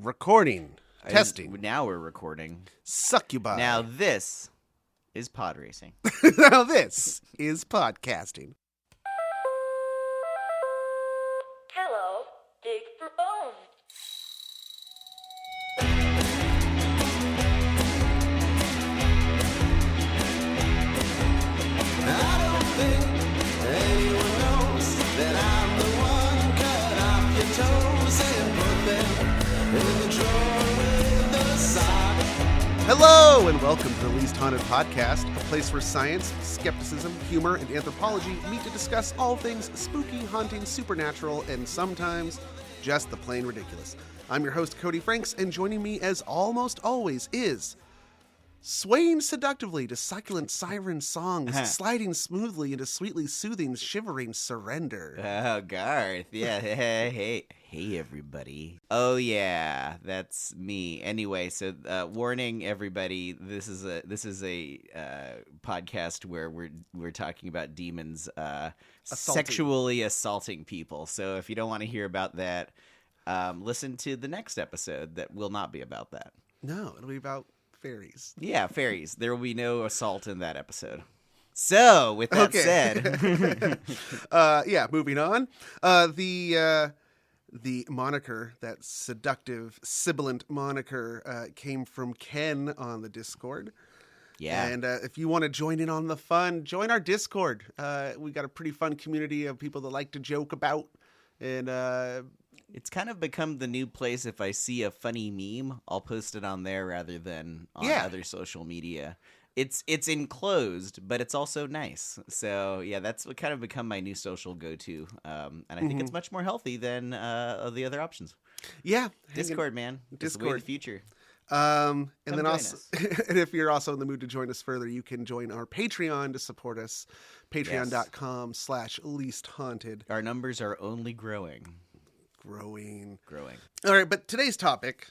Recording. Testing. Now we're recording. Succubi. Now this is pod racing. Now this is podcasting. Hello, dig for bones. I don't think anyone knows that I'm the one cut off your toes and put them in the drawer with the sock. Hello and welcome to the Least Haunted Podcast, a place where science, skepticism, humor, and anthropology meet to discuss all things spooky, haunting, supernatural, and sometimes just the plain ridiculous. I'm your host, Cody Franks, and joining me as almost always is swaying seductively to succulent siren songs, sliding smoothly into sweetly soothing, shivering surrender. Oh, Garth. Yeah. Hey, everybody. Oh, yeah. That's me. Anyway, so warning everybody. This is a podcast where we're talking about demons sexually assaulting people. So if you don't want to hear about that, listen to the next episode that will not be about that. No, it'll be about fairies. Yeah, fairies. There will be no assault in that episode. So, with that said, moving on. The moniker, that seductive, sibilant moniker, came from Ken on the Discord. Yeah. And if you want to join in on the fun, join our Discord. We got a pretty fun community of people that like to joke about. And it's kind of become the new place. If I see a funny meme, I'll post it on there rather than on other social media. It's enclosed, but it's also nice. So yeah, that's what kind of become my new social go-to. And I think it's much more healthy than the other options. Yeah, Discord, man. Discord, it's the way of the future. And then also, and if you're also in the mood to join us further, you can join our Patreon to support us. Patreon.com/leasthaunted. Our numbers are only growing. Growing. All right, but today's topic,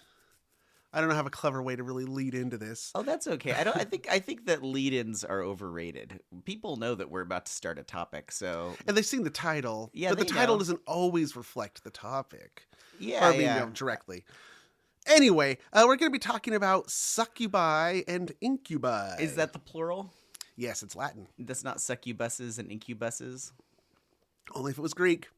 I don't have a clever way to really lead into this. Oh, that's okay. I think that lead-ins are overrated. People know that we're about to start a topic, so and they've seen the title. Yeah, but the title doesn't always reflect the topic. Yeah, directly. Anyway, we're going to be talking about succubi and incubi. Is that the plural? Yes, it's Latin. That's not succubuses and incubuses? Only if it was Greek.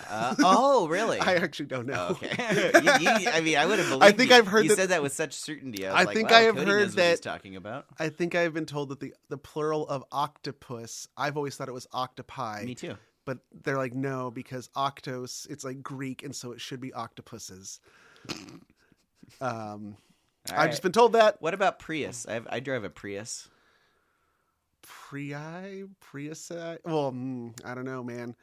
Oh, really? I actually don't know. Oh, okay. I mean, I would have believed I've heard you said that with such certainty. I think wow, I have Cody heard knows that what he's talking about. I think I've been told that the plural of octopus, I've always thought it was octopi. Me too. But they're like, no, because octos, it's like Greek, and so it should be octopuses. I've just been told that. What about Prius? I drive a Prius. Prius? Well, I don't know, man.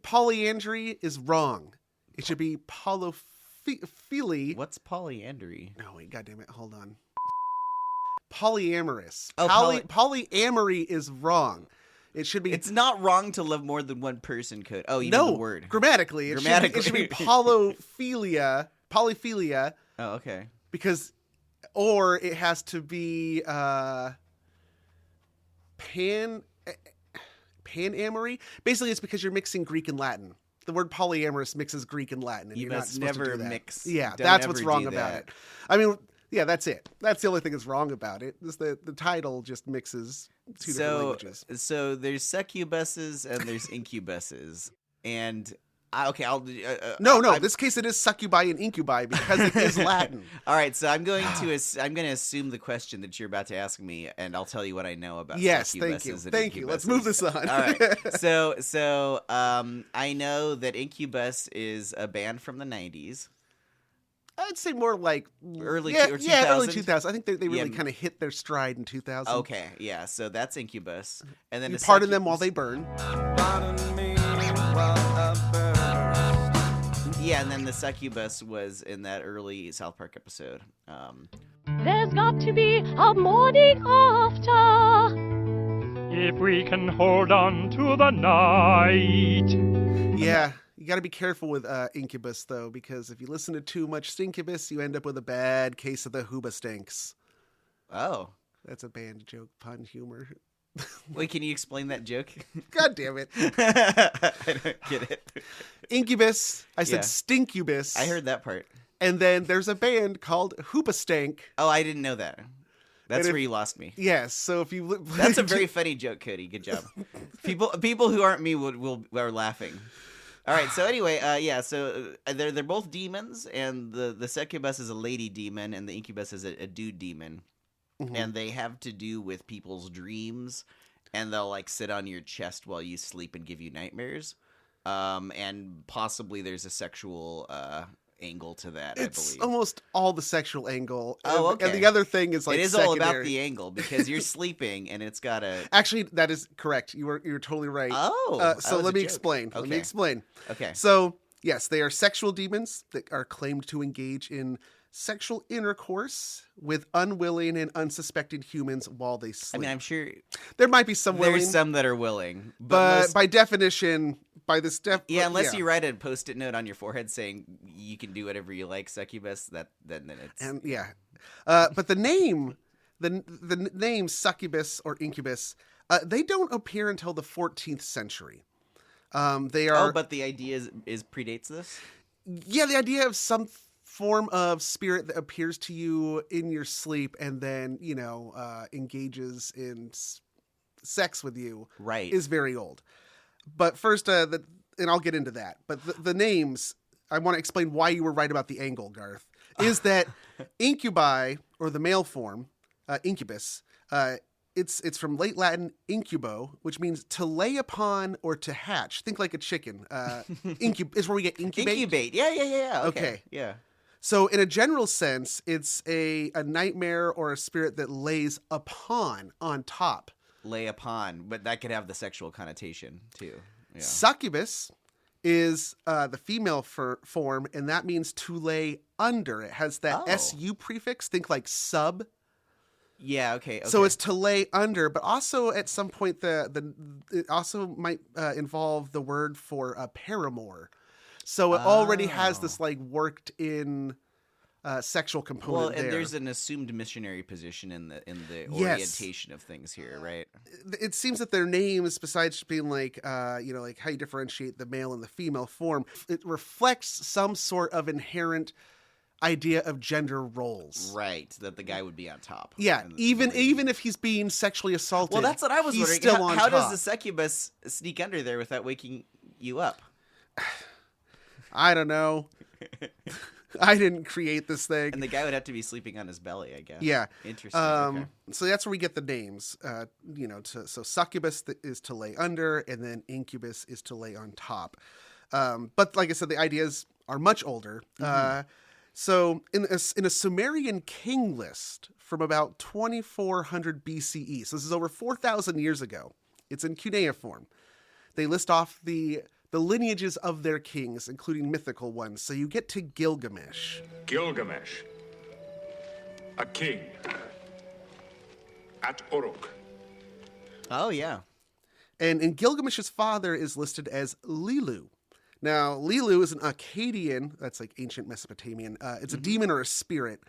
Polyandry is wrong. It should be polyphily. What's polyandry? No, wait, goddamn it, hold on. Polyamorous. Oh, polyamory is wrong. It should be. It's not wrong to love more than one person. Could the word grammatically. It should be polyphilia. Polyphilia. Oh, okay. Because, or it has to be panamory. Basically, it's because you're mixing Greek and Latin. The word polyamorous mixes Greek and Latin, and you you're not supposed to do that. Mix. Yeah, that's what's wrong about it. I mean, yeah, that's it. That's the only thing that's wrong about it. Is the title just mixes two different languages. So there's succubuses and there's incubuses, and I'll no. In this case, it is succubi and incubi because it is Latin. All right, so I'm going to assume the question that you're about to ask me, and I'll tell you what I know about. Yes, succubuses thank you. Let's move this on. All right, so I know that Incubus is a band from the 90s. I'd say more like early 2000s. Early 2000s. I think they really kind of hit their stride in 2000. Okay, yeah. So that's Incubus, and then you pardon them while they burn. Pardon me while I burn. Yeah, and then the Succubus was in that early South Park episode. There's got to be a morning after. If we can hold on to the night. Yeah, you got to be careful with Incubus, though, because if you listen to too much Stinkubus, you end up with a bad case of the Hooba Stinks. Oh. That's a band joke, pun humor. Wait, can you explain that joke? God damn it. I don't get it. Incubus. I said Stinkubus. I heard that part. And then there's a band called Hoopastank. Oh, I didn't know that. That's And where you lost me. Yes, so if you... That's a very funny joke, Cody. Good job. People who aren't me are laughing. All right. So anyway, So they're both demons, and the succubus is a lady demon, and the incubus is a dude demon, and they have to do with people's dreams, and they'll like sit on your chest while you sleep and give you nightmares, and possibly there's a sexual angle to that. It's I believe almost all the sexual angle. Oh, okay. And the other thing is like it is secondary. all about the angle because you're sleeping and it's got a. Actually, that is correct. You're totally right. Oh, so let me explain. Okay. Let me explain. Okay. So yes, they are sexual demons that are claimed to engage in sexual intercourse with unwilling and unsuspecting humans while they I sleep. mean, I'm sure there might be some willing, there's some that are willing, but most- by definition, by this unless you write a post-it note on your forehead saying you can do whatever you like, succubus. Then it's and but the name, the name succubus or incubus, they don't appear until the 14th century. They are. Oh, but the idea is predates this. Yeah, the idea of some form of spirit that appears to you in your sleep and then engages in sex with you, Right. is very old. But first, and I'll get into that. But the names, I want to explain why you were right about the angle, Garth. Is that incubi, or the male form, incubus? It's from late Latin incubo, which means to lay upon or to hatch. Think like a chicken. Is where we get incubate. Incubate. Yeah. Okay. Yeah. So in a general sense, it's a nightmare or a spirit that lays upon, on top. Lay upon, but that could have the sexual connotation too. Yeah. Succubus is the female form, and that means to lay under. It has that Oh. SU prefix. Think like sub. Yeah. Okay. So it's to lay under, but also at some point it also might involve the word for paramour. So it already has this like worked in sexual component. well, and there. there's an assumed missionary position in the Yes. orientation of things here, right? It seems that their names, besides being like like how you differentiate the male and the female form, it reflects some sort of inherent idea of gender roles. Right. That the guy would be on top. Yeah, And even if he's being sexually assaulted. Well, that's what I was he's wondering. Still on How does top. the succubus sneak under there without waking you up? I don't know. I didn't create this thing. And the guy would have to be sleeping on his belly, I guess. Yeah. Interesting. Okay. So that's where we get the names. So succubus is to lay under, and then incubus is to lay on top. But like I said, the ideas are much older. So in a Sumerian king list from about 2400 BCE, so this is over 4,000 years ago, it's in cuneiform. They list off the lineages of their kings, including mythical ones. So you get to Gilgamesh. Gilgamesh, a king at Uruk. Oh, yeah. And Gilgamesh's father is listed as Lilu. Now, Lilu is an Akkadian, that's like ancient Mesopotamian. It's a demon or a spirit,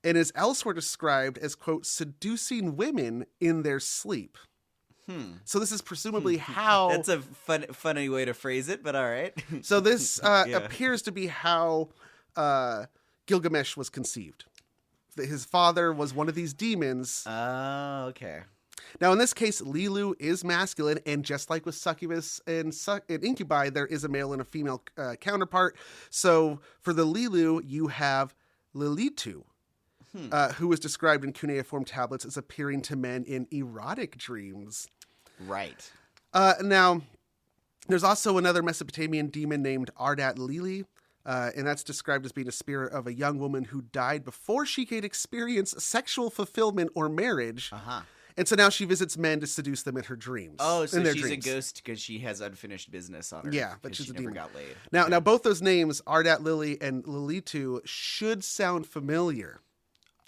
and is elsewhere described as, quote, seducing women in their sleep. So this is presumably how... That's a funny way to phrase it, but all right. So this appears to be how Gilgamesh was conceived. His father was one of these demons. Oh, okay. Now, in this case, Lilu is masculine, and just like with succubus and incubi, there is a male and a female counterpart. So for the Lilu, you have Lilitu, who is described in cuneiform tablets as appearing to men in erotic dreams. Right. Now, there's also another Mesopotamian demon named Ardat Lili, and that's described as being a spirit of a young woman who died before she could experience sexual fulfillment or marriage. And so now she visits men to seduce them in her dreams. Oh, so in their she's dreams. a ghost because she has unfinished business on her. Yeah, but 'cause she's she a never demon. got laid. Now, both those names, Ardat Lili and Lilitu, should sound familiar.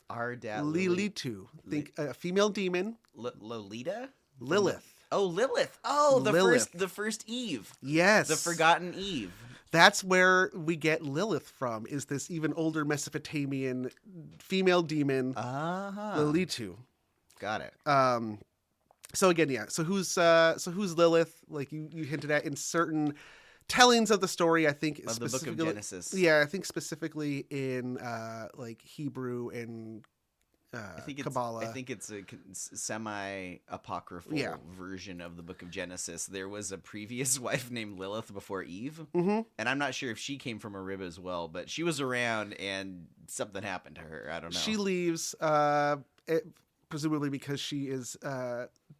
Ardat Lilitu. Think a female demon. Lolita? Lilith. Oh, Lilith. Oh, Lilith. the first Eve. Yes. The forgotten Eve. That's where we get Lilith from, is this even older Mesopotamian female demon, Lilitu. Got it. So again, yeah. So who's Lilith? Like you hinted at, in certain tellings of the story, I think, Of the Book of Genesis. Yeah, I think specifically in like Hebrew and Kabbalah. I think it's a semi-apocryphal version of the Book of Genesis. There was a previous wife named Lilith before Eve, and I'm not sure if she came from a rib as well, but she was around and something happened to her. I don't know. She leaves, presumably because she is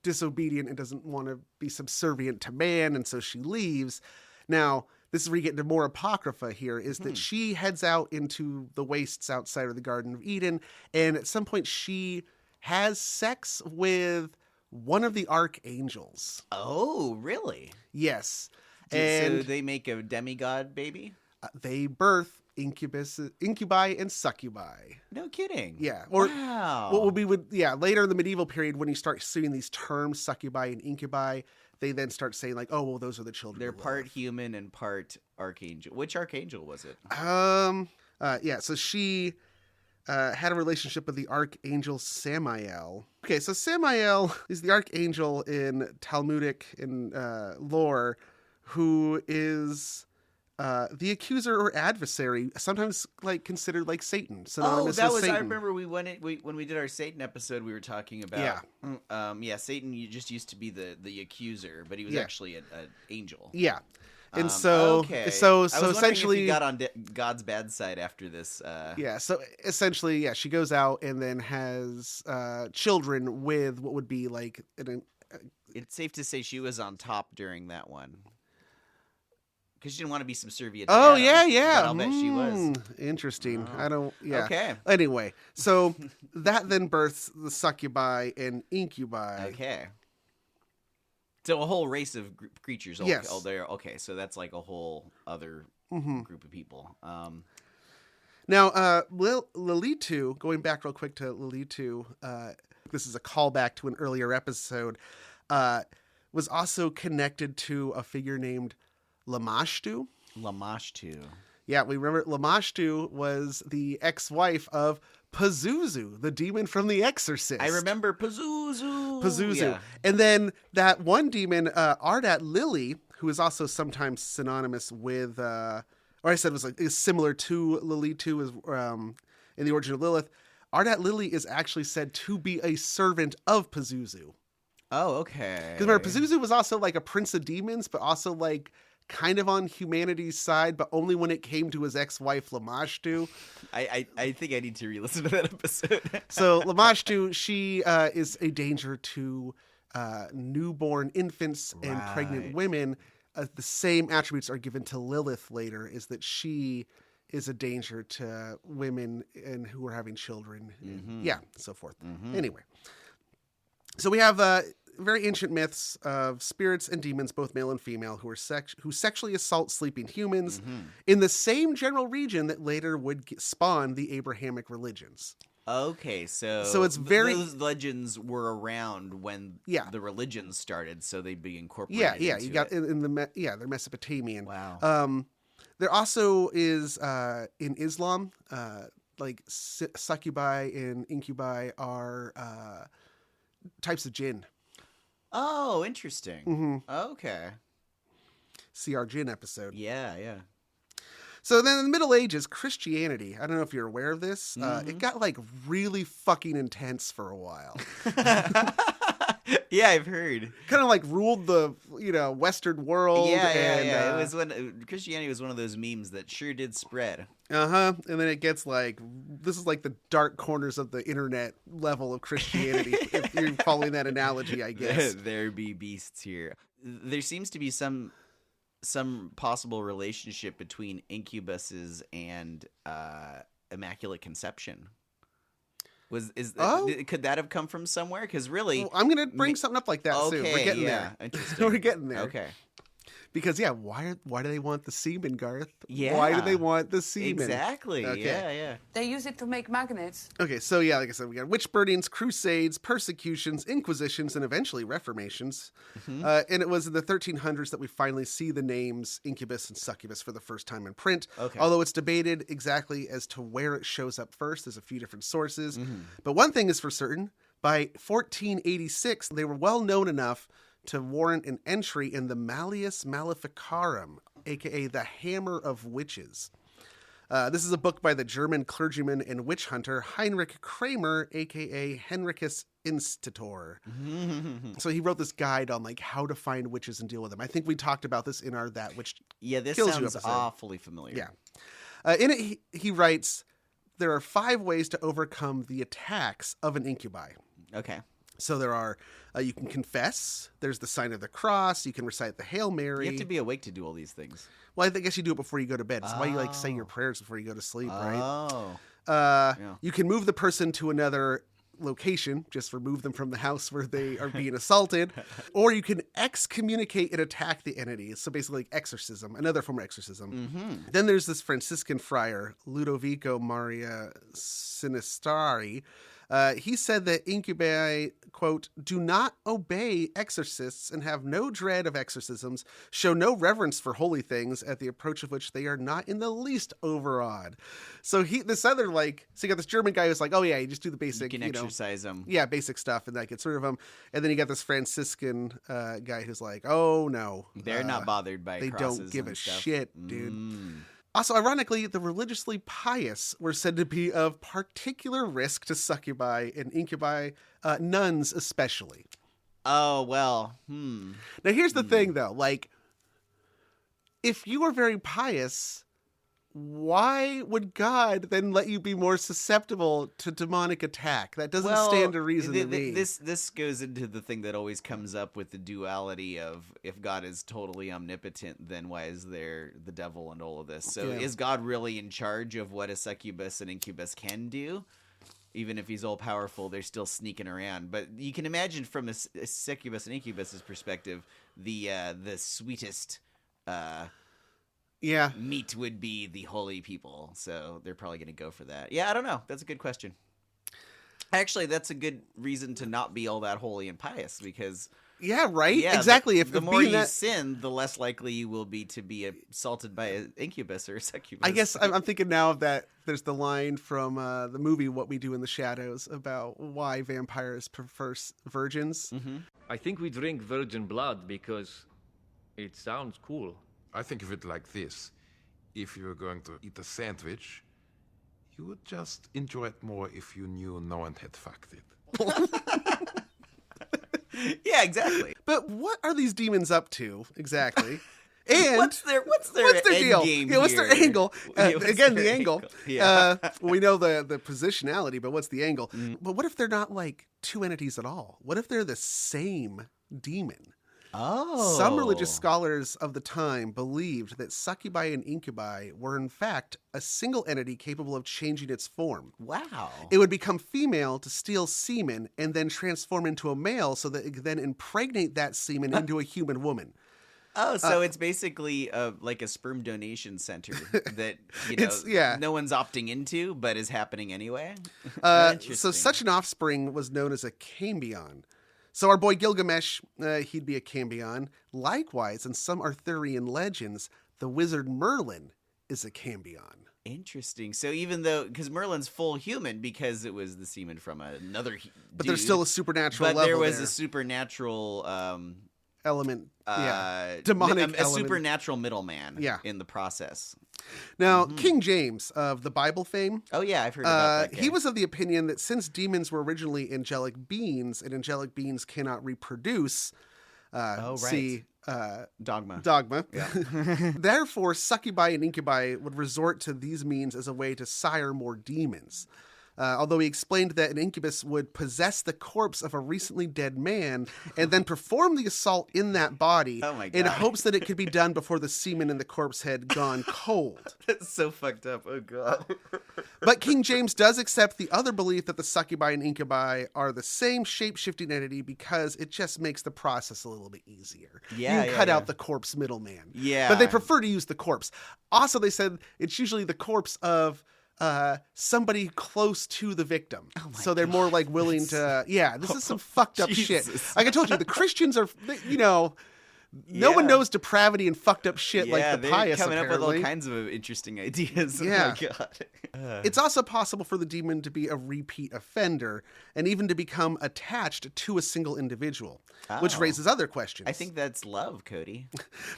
disobedient and doesn't want to be subservient to man, and so she leaves. Now, this is where you get into more apocrypha here, is that she heads out into the wastes outside of the Garden of Eden, and at some point she has sex with one of the archangels. Oh, really? Yes. So they make a demigod baby? They birth incubi and succubi. No kidding. Yeah. Or wow. What would be later in the medieval period, when you start seeing these terms, succubi and incubi, they then start saying like, oh, well, those are the children. They're part human and part archangel. Which archangel was it? So she had a relationship with the archangel Samael. Okay, so Samael is the archangel in Talmudic lore, who is the accuser or adversary, sometimes like considered like Satan. Synonymous with Satan. I remember when we did our Satan episode, we were talking about Satan just used to be the accuser, but he was actually an angel. Yeah. And so essentially, if he got on God's bad side after this. So essentially, she goes out and then has children with what would be like it's safe to say she was on top during that one. Because she didn't want to be subservient to Adam, yeah. But I'll bet she was. Interesting. Oh. Okay. Anyway, so that then births the succubi and incubi. Okay. So a whole race of creatures. Yes. Oh, there. Okay, so that's like a whole other group of people. Now, Lilitu, going back real quick to Lilitu, this is a callback to an earlier episode, was also connected to a figure named Lamashtu. Yeah, we remember Lamashtu was the ex-wife of Pazuzu, the demon from The Exorcist. I remember Pazuzu. Yeah. And then that one demon, Ardat Lily, who is also sometimes synonymous with, is similar to Lilitu as in the origin of Lilith. Ardat Lily is actually said to be a servant of Pazuzu. Oh, okay. Because remember, Pazuzu was also like a prince of demons, but also like kind of on humanity's side, but only when it came to his ex-wife Lamashtu. I think I need to re-listen to that episode. So Lamashtu, she is a danger to newborn infants and pregnant women. The same attributes are given to Lilith later, is that she is a danger to women and who are having children. So forth. Anyway, so we have very ancient myths of spirits and demons, both male and female, who sexually assault sleeping humans in the same general region that later would spawn the Abrahamic religions. Okay, so it's very those legends were around when the religions started, so they'd be incorporated. Yeah. Into you got it. They're Mesopotamian. Wow. There also is in Islam, like succubi and incubi are types of jinn. Oh, interesting. Okay. See our jinn episode. Yeah. So then in the Middle Ages, Christianity, I don't know if you're aware of this, it got like really fucking intense for a while. Yeah, I've heard. Kind of like ruled the, Western world. Yeah. It was when Christianity was one of those memes that sure did spread. And then it gets like, this is like the dark corners of the internet level of Christianity, if you're following that analogy, I guess. There be beasts here. There seems to be some possible relationship between incubuses and Immaculate Conception. Could that have come from somewhere? Because really, well, I'm going to bring something up like that soon. We're getting there. Interesting. We're getting there. Okay. Because why do they want the semen, Garth? Yeah. Why do they want the semen? Exactly. Okay. Yeah. They use it to make magnets. Okay, so like I said, we got witch burnings, crusades, persecutions, inquisitions, and eventually reformations. And it was in the 1300s that we finally see the names Incubus and Succubus for the first time in print. Okay. Although it's debated exactly as to where it shows up first. There's a few different sources. But one thing is for certain, by 1486, they were well known enough to warrant an entry in the Malleus Maleficarum, a.k.a. The Hammer of Witches. This is a book by the German clergyman and witch hunter Heinrich Kramer, a.k.a. Henricus Institor. So he wrote this guide on like how to find witches and deal with them. I think we talked about this in our That Witch This Kills You sounds episode. awfully familiar. Yeah. In it, he writes, there are 5 ways to overcome the attacks of an incubi. Okay. So there are, you can confess, there's the sign of the cross, you can recite the Hail Mary. You have to be awake to do all these things. Well, I guess you do it before you go to bed. That's why you like say your prayers before you go to sleep, right? Oh. Yeah. Yeah. You can move the person to another location, just remove them from the house where they are being assaulted, or you can excommunicate and attack the entity. So basically like exorcism, another form of exorcism. Then there's this Franciscan friar, Ludovico Maria Sinistari. He said that incubi, quote, do not obey exorcists and have no dread of exorcisms, show no reverence for holy things, at the approach of which they are not in the least overawed. So you got this German guy who's like, oh yeah, you just do the basic, You can exercise them. Yeah, basic stuff, and that gets rid of them. And then you got this Franciscan guy who's like, oh no. They're not bothered by They crosses don't give a and stuff. shit, dude. Also, ironically, the religiously pious were said to be of particular risk to succubi and incubi, nuns especially. Oh, well. Now, here's the thing, though. Like, if you are very pious, why would God then let you be more susceptible to demonic attack? That doesn't stand to reason to me. This goes into the thing that always comes up with the duality of if God is totally omnipotent, then why is there the devil and all of this? So is God really in charge of what a succubus and incubus can do? Even if he's all powerful, they're still sneaking around. But you can imagine from a succubus and incubus's perspective, the sweetest meat would be the holy people. So they're probably going to go for that. Yeah, I don't know. That's a good question. Actually, that's a good reason to not be all that holy and pious because... Yeah, right? Exactly. The more you sin, the less likely you will be to be assaulted by an incubus or a succubus. I guess I'm thinking now of that. There's the line from the movie What We Do in the Shadows about why vampires prefer virgins. I think we drink virgin blood because it sounds cool. I think of it like this. If you were going to eat a sandwich, you would just enjoy it more if you knew no one had fucked it. Yeah, exactly. But what are these demons up to exactly? And what's their deal? game what's their here? angle? Again, the angle. Yeah. We know the positionality, but what's the angle? But what if they're not like two entities at all? What if they're the same demon? Oh. Some religious scholars of the time believed that succubi and incubi were in fact a single entity capable of changing its form. Wow. It would become female to steal semen and then transform into a male so that it could then impregnate that semen into a human woman. Oh, so it's basically like a sperm donation center that no one's opting into, but is happening anyway. So such an offspring was known as a cambion. So our boy Gilgamesh, he'd be a cambion. Likewise, in some Arthurian legends, the wizard Merlin is a cambion. Interesting. So even though, because Merlin's full human because it was the semen from another But there's still a supernatural level there was there. a supernatural... element, demonic a supernatural middleman in the process. Now, King James of the Bible fame. Oh, yeah, I've heard about that guy. He was of the opinion that since demons were originally angelic beings and angelic beings cannot reproduce, see Dogma. Yeah. Therefore, succubi and incubi would resort to these means as a way to sire more demons. Although he explained that an incubus would possess the corpse of a recently dead man and then perform the assault in that body in hopes that it could be done before the semen in the corpse had gone cold. That's so fucked up. Oh, God. But King James does accept the other belief that the succubi and incubi are the same shape-shifting entity because it just makes the process a little bit easier. Yeah, you can cut out the corpse middleman. Yeah. But they prefer to use the corpse. Also, they said it's usually the corpse of somebody close to the victim. So they're more like willing to, this is some fucked up shit. Like I told you, the Christians are, No one knows depravity and fucked up shit like the pious, coming apparently. up with all kinds of interesting ideas. Yeah. Oh my God. It's also possible for the demon to be a repeat offender and even to become attached to a single individual, which raises other questions. I think that's love, Cody.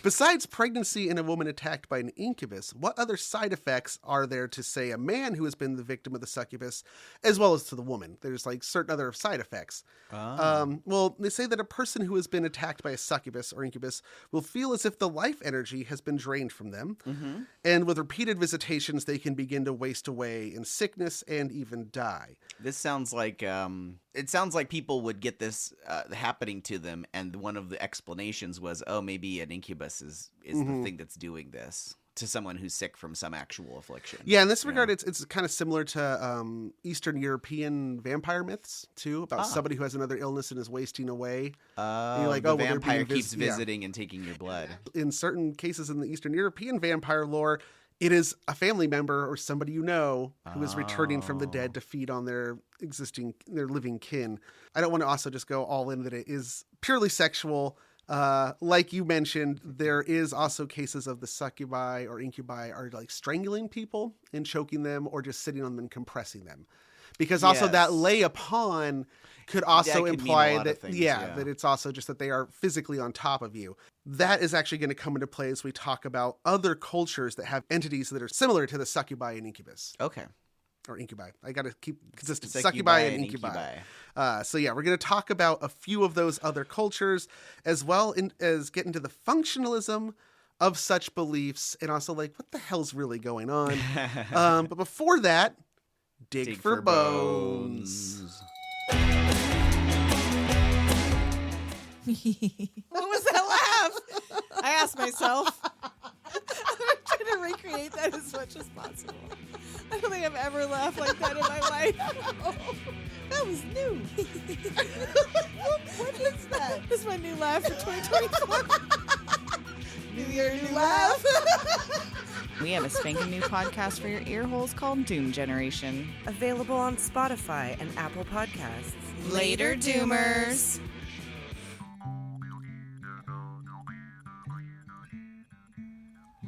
Besides pregnancy in a woman attacked by an incubus, what other side effects are there to, say, a man who has been the victim of the succubus, as well as to the woman? There's like certain other side effects. Well, they say that a person who has been attacked by a succubus or incubus will feel as if the life energy has been drained from them. And with repeated visitations, they can begin to waste away in sickness and even die. This sounds like it sounds like people would get this happening to them, and one of the explanations was, oh, maybe an incubus is the thing that's doing this to someone who's sick from some actual affliction. Yeah, in this regard, it's kind of similar to Eastern European vampire myths, too, about somebody who has another illness and is wasting away. And you're like, the well, they're vampire being keeps visiting and taking your blood. In certain cases in the Eastern European vampire lore, it is a family member or somebody you know who is returning from the dead to feed on their living kin. I don't want to also just go all in that it is purely sexual. Like you mentioned, there is also cases of the succubi or incubi are like strangling people and choking them or just sitting on them and compressing them. Because also that lay upon could also imply that, that it's also just that they are physically on top of you. That is actually going to come into play as we talk about other cultures that have entities that are similar to the succubi and incubus. Okay. Or incubi. I got to keep consistent. Succubi and incubi. So yeah, we're going to talk about a few of those other cultures as well as get into the functionalism of such beliefs and also like what the hell's really going on. But before that, dig for bones. What was that laugh? I asked myself. I'm trying to recreate that as much as possible. I don't think I've ever laughed like that in my life. Oh, that was new. What is that? This is my new laugh for 2024. New Year, new laugh. We have a spanking new podcast for your ear holes called Doom Generation. Available on Spotify and Apple Podcasts. Later, Doomers.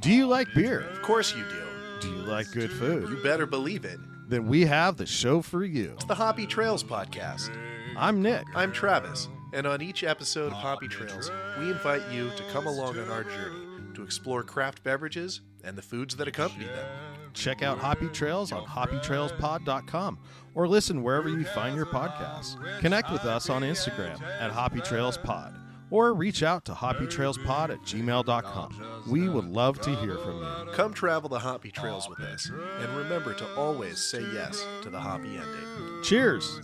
Do you like beer? Of course you do. Do you like good food? You better believe it. Then we have the show for you. It's the Hoppy Trails Podcast. I'm Nick. I'm Travis. And on each episode of Hoppy Trails, we invite you to come along on our journey to explore craft beverages and the foods that accompany them. Check out Hoppy Trails on hoppytrailspod.com or listen wherever you find your podcasts. Connect with us on Instagram at hoppytrailspod or reach out to hoppytrailspod@gmail.com. We would love to hear from you. Come travel the Hoppy Trails with us, and remember to always say yes to the hoppy ending. Cheers!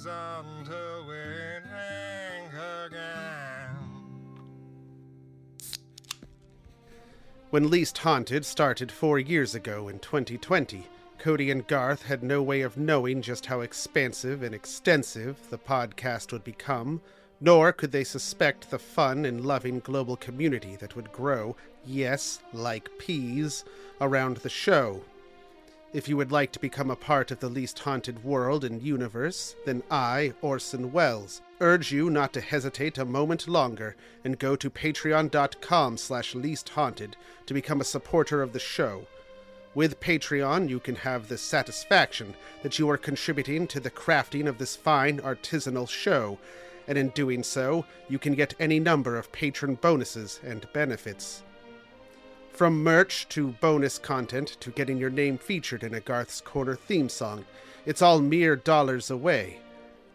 When Least Haunted started 4 years ago in 2020, Cody and Garth had no way of knowing just how expansive and extensive the podcast would become, nor could they suspect the fun and loving global community that would grow, yes, like peas, around the show. If you would like to become a part of the Least Haunted world and universe, then I, Orson Welles, urge you not to hesitate a moment longer and go to patreon.com/leasthaunted to become a supporter of the show. With Patreon, you can have the satisfaction that you are contributing to the crafting of this fine artisanal show, and in doing so, you can get any number of patron bonuses and benefits. From merch to bonus content to getting your name featured in a Garth's Corner theme song, it's all mere dollars away.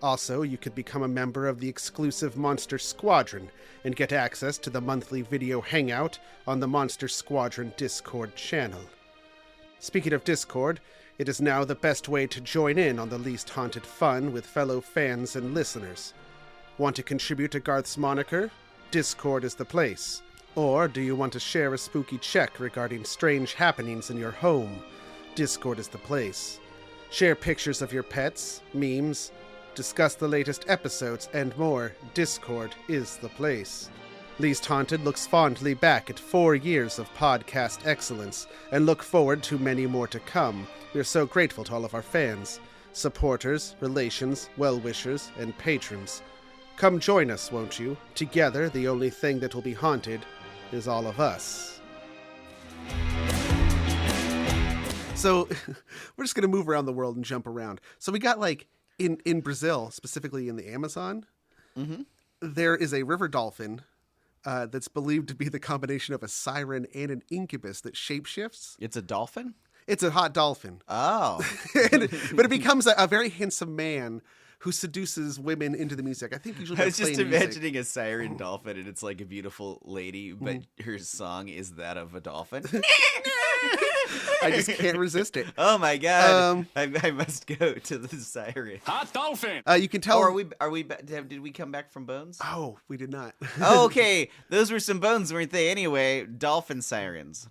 Also, you could become a member of the exclusive Monster Squadron and get access to the monthly video hangout on the Monster Squadron Discord channel. Speaking of Discord, it is now the best way to join in on the Least Haunted fun with fellow fans and listeners. Want to contribute to Garth's moniker? Discord is the place. Or do you want to share a spooky check regarding strange happenings in your home? Discord is the place. Share pictures of your pets, memes, discuss the latest episodes, and more. Discord is the place. Least Haunted looks fondly back at 4 years of podcast excellence and look forward to many more to come. We are so grateful to all of our fans, supporters, relations, well-wishers, and patrons. Come join us, won't you? Together, the only thing that will be haunted is all of us. So we're just going to move around the world and jump around. So we got like in Brazil, specifically in the Amazon, there is a river dolphin that's believed to be the combination of a siren and an incubus that shapeshifts. It's a dolphin? It's a hot dolphin. Oh. But it becomes a very handsome man who seduces women into the music. I think usually I was just music. imagining a siren dolphin, and it's like a beautiful lady, but her song is that of a dolphin. I just can't resist it. Oh my god! I must go to the siren. Hot dolphin. You can tell. Oh, did we come back from Bones? Oh, we did not. Oh, okay, those were some bones, weren't they? Anyway, dolphin sirens.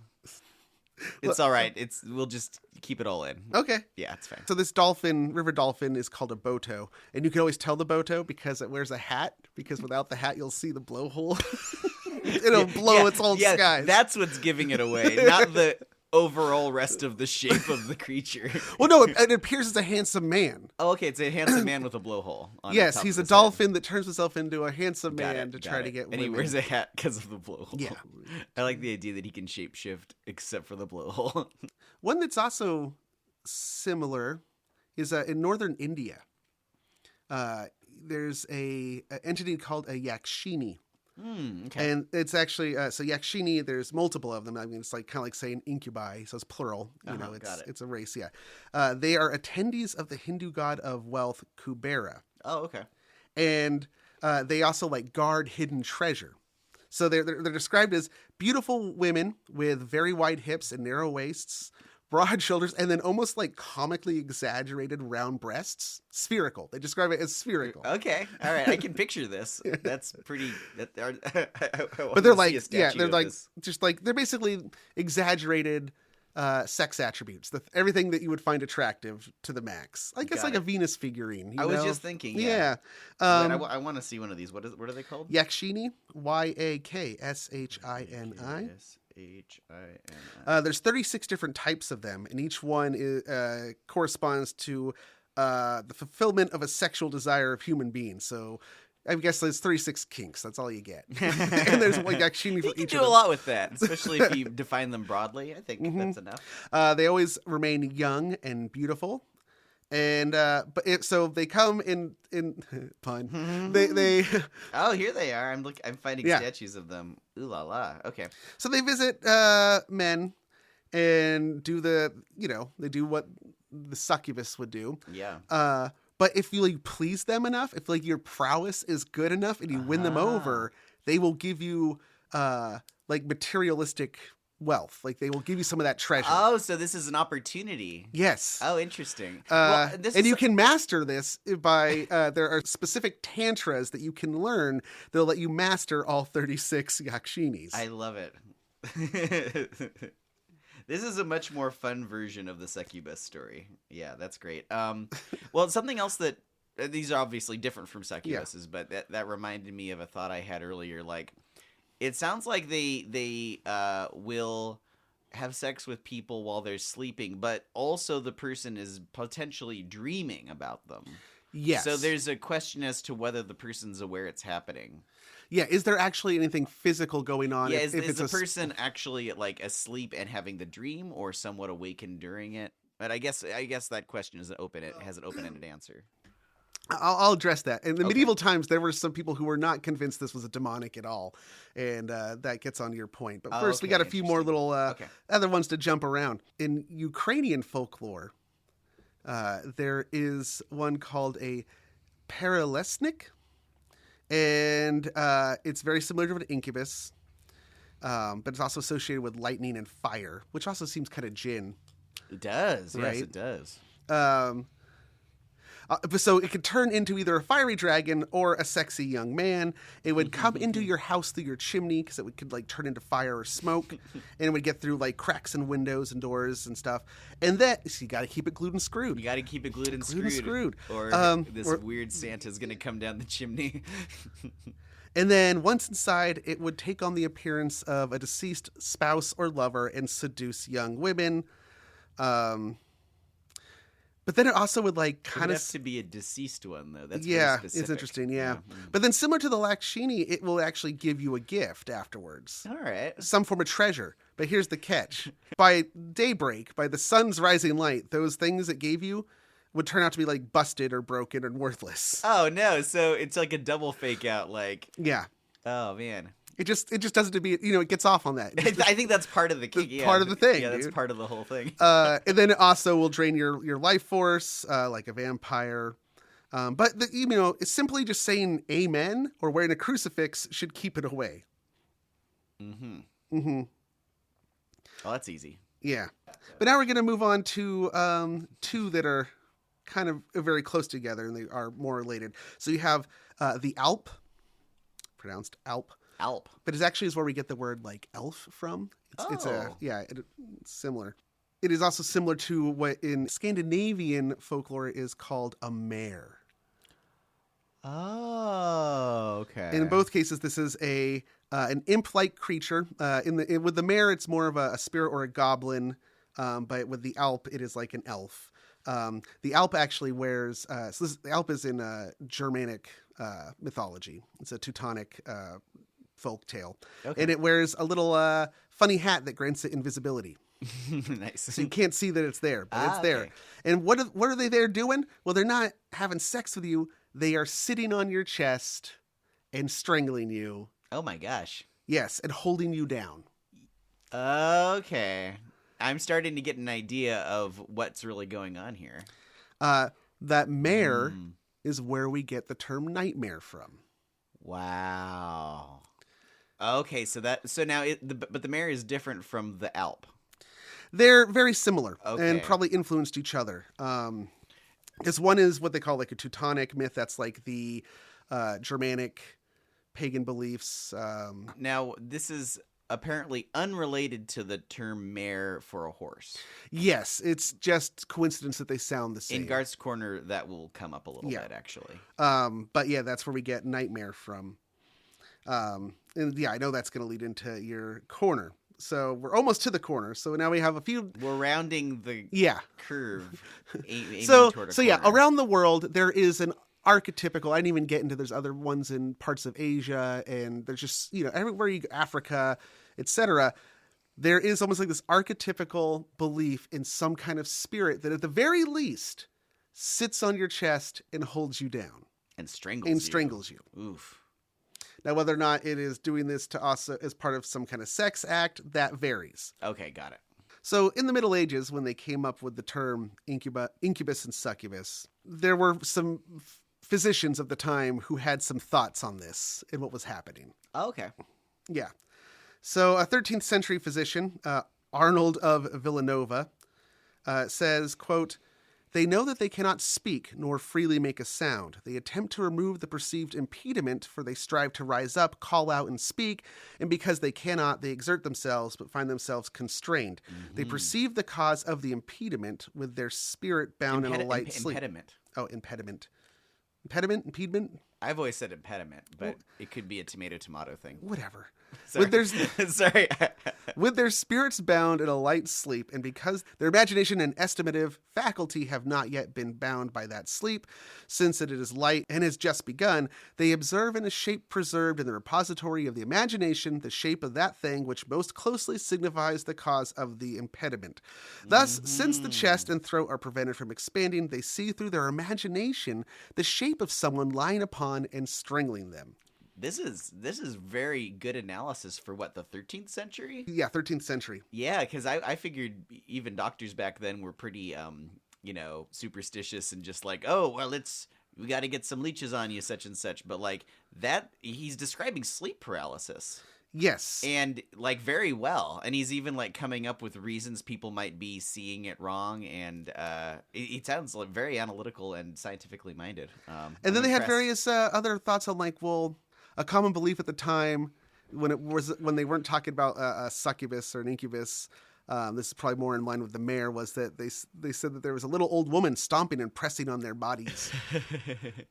It's all right. We'll just keep it all in. Okay. Yeah, it's fine. So this river dolphin is called a boto, and you can always tell the boto because it wears a hat. Because without the hat, you'll see the blowhole. It'll blow its own skies. That's what's giving it away, not the overall rest of the shape of the creature. Well, no, it appears as a handsome man. Oh, okay, it's a handsome man with a blowhole. Yes, he's a dolphin that turns himself into a handsome man to try to get women. And he wears a hat because of the blowhole. Yeah. I like the idea that he can shapeshift except for the blowhole. One that's also similar is in northern India. There's an entity called a yakshini. Okay. And it's actually so yakshini. There's multiple of them. I mean, it's like kind of like saying incubi, so it's plural. You know, it's a race. Yeah, they are attendees of the Hindu god of wealth, Kubera. Oh, okay. And they also like guard hidden treasure. So they're described as beautiful women with very wide hips and narrow waists, broad shoulders, and then almost like comically exaggerated round breasts. Spherical. They describe it as spherical. Okay. All right. I can picture this. That's pretty. But they're like, they're like, just like, they're basically exaggerated sex attributes. Everything that you would find attractive to the max. I guess like a Venus figurine. I was just thinking. Yeah. I want to see one of these. What are they called? Yakshini. Yakshini. H-I-N-I. There's 36 different types of them, and each one corresponds to the fulfillment of a sexual desire of human beings. So I guess there's 36 kinks. That's all you get. And there's like Yakshini for each of them. You can do a lot with that, especially if you define them broadly. I think that's enough. They always remain young and beautiful. And so they come in pun. They Oh, here they are. I'm finding statues of them. Ooh la la. Okay. So they visit men and do they do what the succubus would do. Yeah. But if you like please them enough, if like your prowess is good enough and you win them over, they will give you like materialistic wealth. Like they will give you some of that treasure. Oh, so this is an opportunity. Yes. Oh, interesting. And you can master this by there are specific tantras that you can learn that'll let you master all 36 yakshinis. I love it. This is a much more fun version of the Succubus story. Yeah, that's great. Well, something else that these are obviously different from Succubuses, but that reminded me of a thought I had earlier. Like, it sounds like they will have sex with people while they're sleeping, but also the person is potentially dreaming about them. Yes. So there's a question as to whether the person's aware it's happening. Yeah, is there actually anything physical going on? Yeah, is the person actually like asleep and having the dream, or somewhat awakened during it? But I guess that question is open. It has an open-ended answer. I'll address that. In the medieval times, there were some people who were not convinced this was a demonic at all, and that gets on to your point. But first, we got a few more little other ones to jump around. In Ukrainian folklore, there is one called a perelesnik, and it's very similar to an incubus, but it's also associated with lightning and fire, which also seems kind of djinn. It does. Right? Yes, it does. So it could turn into either a fiery dragon or a sexy young man. It would come into your house through your chimney because it could like turn into fire or smoke, and it would get through like cracks in windows and doors and stuff. And so you got to keep it glued and screwed. You got to keep it glued and screwed. Or this weird Santa's going to come down the chimney. And then once inside, it would take on the appearance of a deceased spouse or lover and seduce young women. But But then it also would like It kind would of have to be a deceased one though. That's yeah, very specific. it's interesting. Yeah. Mm. But then similar to the Lakshini, it will actually give you a gift afterwards. All right. Some form of treasure. But here's the catch. By daybreak, by the sun's rising light, those things it gave you would turn out to be like busted or broken and worthless. Oh no! So it's like a double fake out. Like yeah. Oh man. It just does it to be, it gets off on that. I think that's part of the part of the thing. Yeah, that's dude. part of the whole thing. And then it also will drain your life force, like a vampire. But it's simply just saying amen or wearing a crucifix should keep it away. Mm-hmm. Mm-hmm. Well, that's easy. Yeah. But now we're going to move on to two that are kind of very close together, and they are more related. So you have the Alp, pronounced Alp. Alp. But it actually is where we get the word like elf from. It's similar. It is also similar to what in Scandinavian folklore is called a mare. Oh, okay. In both cases, this is an imp-like creature. With the mare, it's more of a spirit or a goblin. But with the Alp, it is like an elf. The Alp actually wears. The Alp is in Germanic mythology. It's a Teutonic folk tale, and it wears a little funny hat that grants it invisibility. Nice. So you can't see that it's there, but it's there. Okay. And what are they there doing? Well, they're not having sex with you. They are sitting on your chest and strangling you. Oh my gosh. Yes, and holding you down. Okay. I'm starting to get an idea of what's really going on here. That mare is where we get the term nightmare from. Wow. Okay, so now but the mare is different from the Alp. They're very similar and probably influenced each other. This one is what they call like a Teutonic myth. That's like the Germanic pagan beliefs. Now, this is apparently unrelated to the term mare for a horse. Yes, it's just coincidence that they sound the same. In Garth's Corner, that will come up a little bit, actually. But yeah, that's where we get nightmare from. And yeah, I know that's going to lead into your corner. So we're almost to the corner. So now we have a few. We're rounding the curve. So yeah, around the world there is an archetypical. I didn't even get into. There's other ones in parts of Asia, and there's just everywhere you go, Africa, etc. There is almost like this archetypical belief in some kind of spirit that, at the very least, sits on your chest and holds you down and strangles you. Oof. Now, whether or not it is doing this to us as part of some kind of sex act, that varies. Okay, got it. So in the Middle Ages, when they came up with the term incubus and succubus, there were some physicians of the time who had some thoughts on this and what was happening. Oh, okay. Yeah. So a 13th century physician, Arnold of Villanova, says, quote, "They know that they cannot speak nor freely make a sound. They attempt to remove the perceived impediment, for they strive to rise up, call out, and speak, and because they cannot, they exert themselves, but find themselves constrained. Mm-hmm. They perceive the cause of the impediment with their spirit bound in a light sleep." Impediment. Oh, impediment. Impediment? I've always said impediment, but it could be a tomato thing. Whatever. Sorry. Sorry. With their spirits bound in a light sleep, and because their imagination and estimative faculty have not yet been bound by that sleep, since it is light and has just begun, they observe in a shape preserved in the repository of the imagination the shape of that thing which most closely signifies the cause of the impediment. Thus, since the chest and throat are prevented from expanding, they see through their imagination the shape of someone lying upon and strangling them. This is very good analysis for what, the 13th century? Yeah, 13th century. Yeah, because I figured even doctors back then were pretty, superstitious and just like, oh, well, we got to get some leeches on you, such and such. But like that, he's describing sleep paralysis. Yes. And like very well. And he's even like coming up with reasons people might be seeing it wrong. And it sounds like very analytical and scientifically minded. And then they had various other thoughts on like, well, a common belief at the time when they weren't talking about a succubus or an incubus, this is probably more in line with the mare, was that they said that there was a little old woman stomping and pressing on their bodies.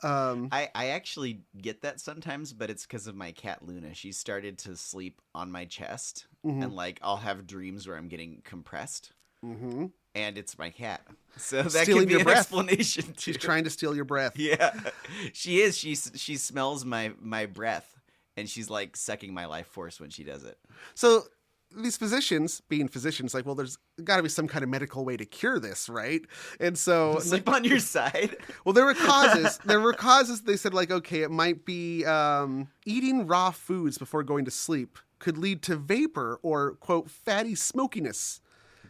I actually get that sometimes, but it's because of my cat Luna. She started to sleep on my chest, and like I'll have dreams where I'm getting compressed. Mm-hmm. and it's my cat. So that Stealing could be your an breath. explanation. Too. She's trying to steal your breath. Yeah, she is. She smells my breath, and she's like sucking my life force when she does it. So these physicians, being physicians, like, well, there's got to be some kind of medical way to cure this, right? And so sleep on your side. Well, there were causes. They said, like, okay, it might be eating raw foods before going to sleep could lead to vapor or, quote, fatty smokiness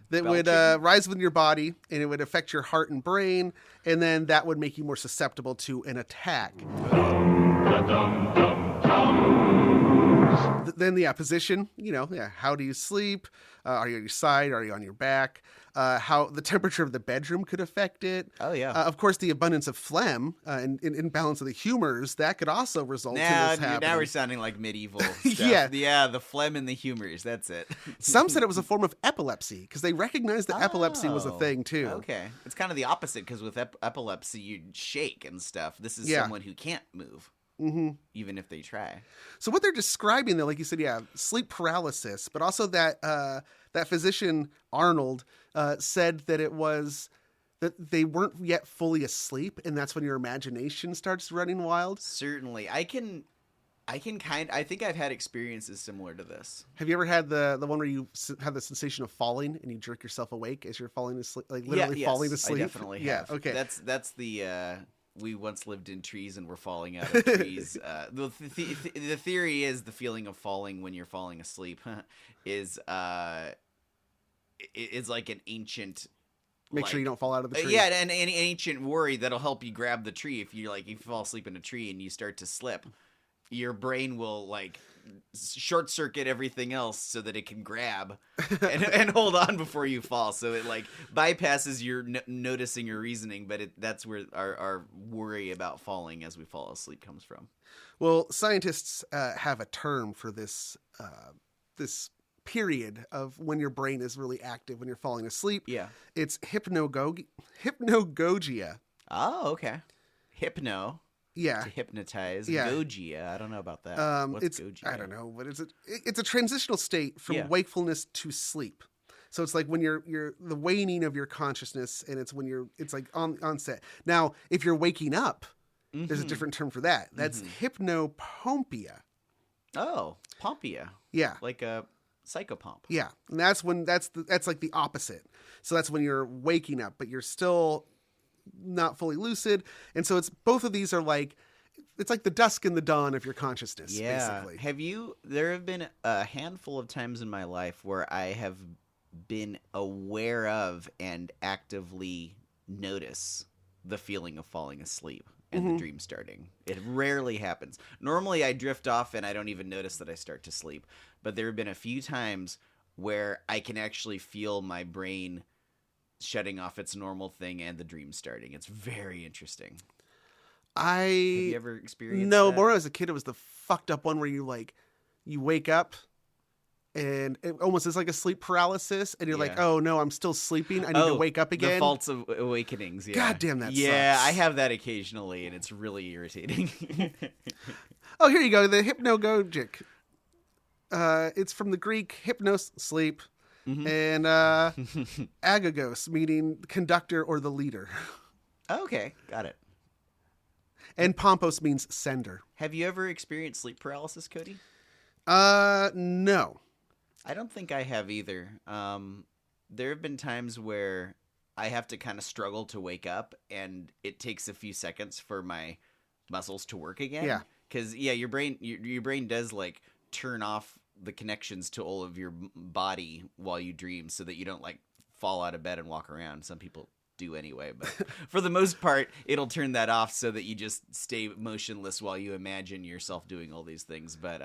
that would rise within your body, and it would affect your heart and brain, and then that would make you more susceptible to an attack. Then the position, how do you sleep? Are you on your side? Are you on your back? How the temperature of the bedroom could affect it. Oh, yeah. Of course, the abundance of phlegm and imbalance of the humors, that could also result in this happening. Now we're sounding like medieval stuff. Yeah, the phlegm and the humors, that's it. Some said it was a form of epilepsy because they recognized that epilepsy was a thing, too. Okay. It's kind of the opposite because with epilepsy, you shake and stuff. This is someone who can't move. Mm-hmm. Even if they try. So what they're describing, though, like you said, sleep paralysis, but also that physician Arnold said that it was that they weren't yet fully asleep, and that's when your imagination starts running wild. Certainly, I think I've had experiences similar to this. Have you ever had the one where you have the sensation of falling and you jerk yourself awake as you're falling asleep, like literally falling asleep? I definitely have. Yeah, okay. That's the. We once lived in trees and we're falling out of trees. The theory is the feeling of falling when you're falling asleep is like an ancient. Make sure you don't fall out of the tree. Yeah, an ancient worry that'll help you grab the tree. If you fall asleep in a tree and you start to slip, your brain will like short circuit everything else so that it can grab and hold on before you fall. So it like bypasses your noticing or reasoning, but that's where our worry about falling as we fall asleep comes from. Well, scientists have a term for this this period of when your brain is really active when you're falling asleep. Yeah, it's hypnagogia. Oh, okay. Hypno. Yeah. To hypnotize. Yeah. Gogia. I don't know about that. What's Gogia? I don't know, but it's a transitional state from wakefulness to sleep. So it's like when you're the waning of your consciousness, and it's like on set. Now, if you're waking up, there's a different term for that. That's hypnopompia. Oh, pompia. Yeah. Like a psychopomp. Yeah. And that's like the opposite. So that's when you're waking up, but you're still not fully lucid. And so it's both of these are like, it's like the dusk and the dawn of your consciousness, basically. There have been a handful of times in my life where I have been aware of and actively notice the feeling of falling asleep and the dream starting. It rarely happens. Normally I drift off and I don't even notice that I start to sleep. But there have been a few times where I can actually feel my brain shutting off its normal thing and the dream starting. It's very interesting. Have you ever experienced that? No, more as a kid, it was the fucked up one where you wake up and it almost is like a sleep paralysis, and you're like, oh no, I'm still sleeping. I need to wake up again. The false awakenings. Yeah. God damn, that sucks. Yeah, I have that occasionally, and it's really irritating. Oh, here you go. The hypnagogic. It's from the Greek hypnos, sleep, and agogos, meaning conductor or the leader. Okay, got it. And pompos means sender. Have you ever experienced sleep paralysis, Cody? No. I don't think I have either. There have been times where I have to kind of struggle to wake up, and it takes a few seconds for my muscles to work again. Yeah. Because your brain does like turn off the connections to all of your body while you dream, so that you don't like fall out of bed and walk around. Some people do anyway, but for the most part, it'll turn that off so that you just stay motionless while you imagine yourself doing all these things. But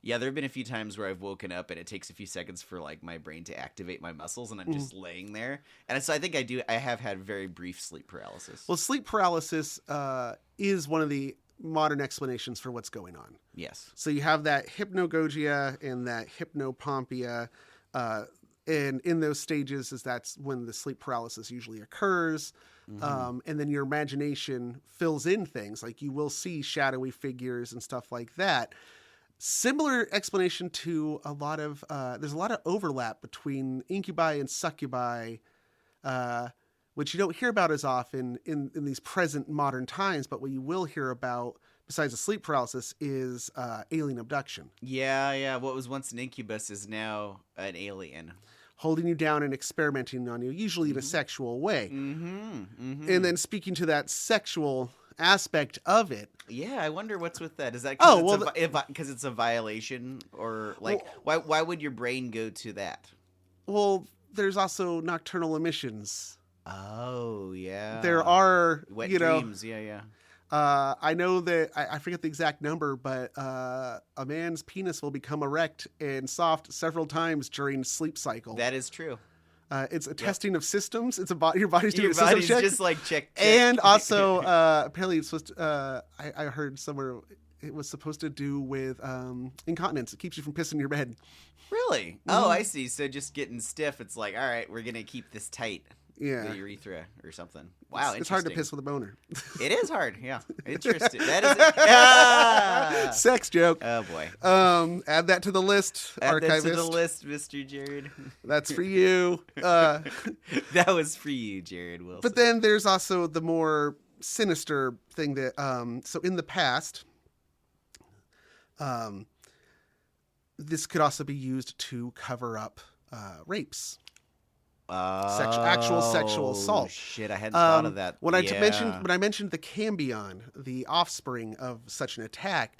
yeah, there have been a few times where I've woken up and it takes a few seconds for like my brain to activate my muscles, and I'm just laying there. And so I think I have had very brief sleep paralysis. Well, sleep paralysis is one of the modern explanations for what's going on. Yes. So you have that hypnagogia and that hypnopompia, and in those stages that's when the sleep paralysis usually occurs. And then your imagination fills in things, like you will see shadowy figures and stuff like that. Similar explanation to a lot of there's a lot of overlap between incubi and succubi which you don't hear about as often in these present modern times, but what you will hear about, besides the sleep paralysis, is alien abduction. Yeah. What was once an incubus is now an alien. Holding you down and experimenting on you, usually in a sexual way. Mm-hmm. And then speaking to that sexual aspect of it. Yeah, I wonder what's with that. Is that because it's a violation? Or, like, why would your brain go to that? Well, there's also nocturnal emissions. Oh, yeah. There are, wet you know, dreams. Yeah. I know that, I forget the exact number, but a man's penis will become erect and soft several times during sleep cycle. That is true. It's a testing of systems. It's your body's doing your a system body's check. just like check. And also, apparently it's supposed to, I heard somewhere it was supposed to do with incontinence. It keeps you from pissing your bed. Really? Oh, I see. So just getting stiff, it's like, all right, we're going to keep this tight. Yeah. The urethra or something. Wow, It's hard to piss with a boner. It is hard, yeah. Interesting. That is sex joke. Oh, boy. Add that to the list, Add archivist. that to the list, Mr. Jared. That's for you. That was for you, Jared Wilson. But then there's also the more sinister thing that, so in the past, this could also be used to cover up rapes. Actual sexual assault. Shit, I hadn't thought of that. When I mentioned the cambion, the offspring of such an attack,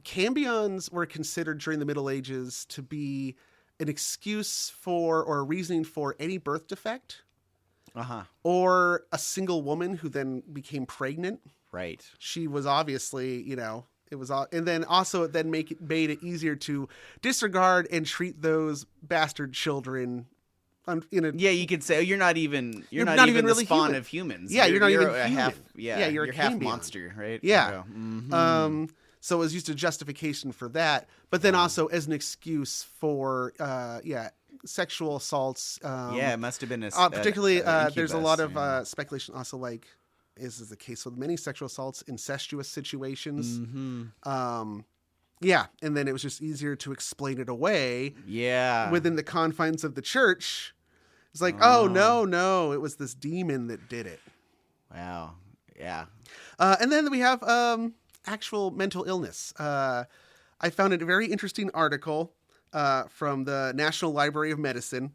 cambions were considered during the Middle Ages to be an excuse for or a reasoning for any birth defect, or a single woman who then became pregnant. Right. She was obviously, it was, and then also it then made it easier to disregard and treat those bastard children. You could say you're not even really the spawn human. of humans. Yeah, you're not even a human. half. Yeah, you're a half cambion. monster, right? Yeah. Mm-hmm. So it was used as justification for that, but then also as an excuse for sexual assaults. It must have been particularly. an There's a incubus, lot of speculation also, like is the case with many sexual assaults, incestuous situations. Mm-hmm. And then it was just easier to explain it away. Yeah. Within the confines of the church. It's like, oh, no, it was this demon that did it. Wow. Yeah. And then we have actual mental illness. I found a very interesting article from the National Library of Medicine,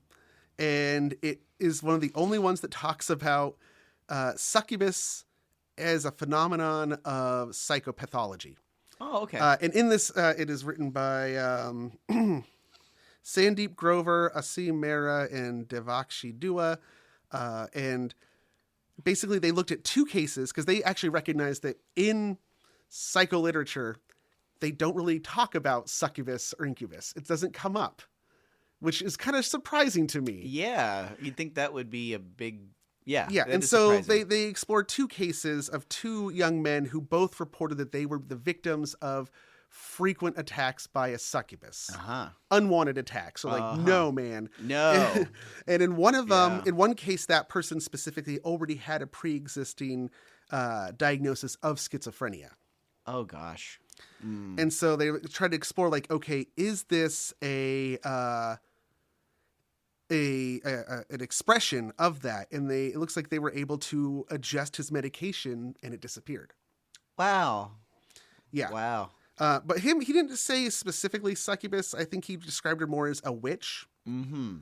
and it is one of the only ones that talks about succubus as a phenomenon of psychopathology. Oh, okay. And in this, it is written by Sandeep Grover, Asim Mehra, and Devakshi Dua. And basically they looked at two cases because they actually recognized that in psycholiterature, they don't really talk about succubus or incubus. It doesn't come up, which is kind of surprising to me. Yeah. You'd think that would be a big... Yeah. And so they explored two cases of two young men who both reported that they were the victims of frequent attacks by a succubus. Unwanted attacks. So no, man. No. And in one of them, in one case, that person specifically already had a pre-existing diagnosis of schizophrenia. Oh, gosh. Mm. And so they tried to explore, like, okay, is this an expression of that? And it looks like they were able to adjust his medication and it disappeared. Wow. Yeah. Wow. But he didn't say specifically succubus. I think he described her more as a witch. Mm-hmm.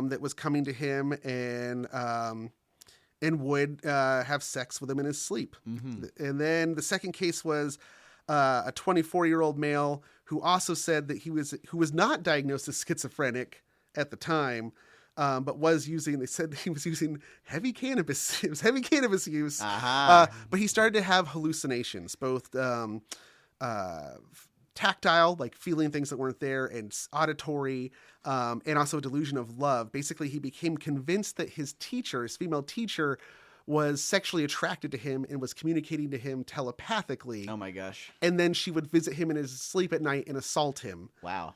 That was coming to him and would have sex with him in his sleep. Mm-hmm. And then the second case was a 24-year-old male who also said that who was not diagnosed as schizophrenic at the time, but they said he was using heavy cannabis. It was heavy cannabis use. But he started to have hallucinations, both tactile, like feeling things that weren't there, and auditory, and also a delusion of love. Basically, he became convinced that his female teacher, was sexually attracted to him and was communicating to him telepathically. Oh my gosh. And then she would visit him in his sleep at night and assault him. Wow.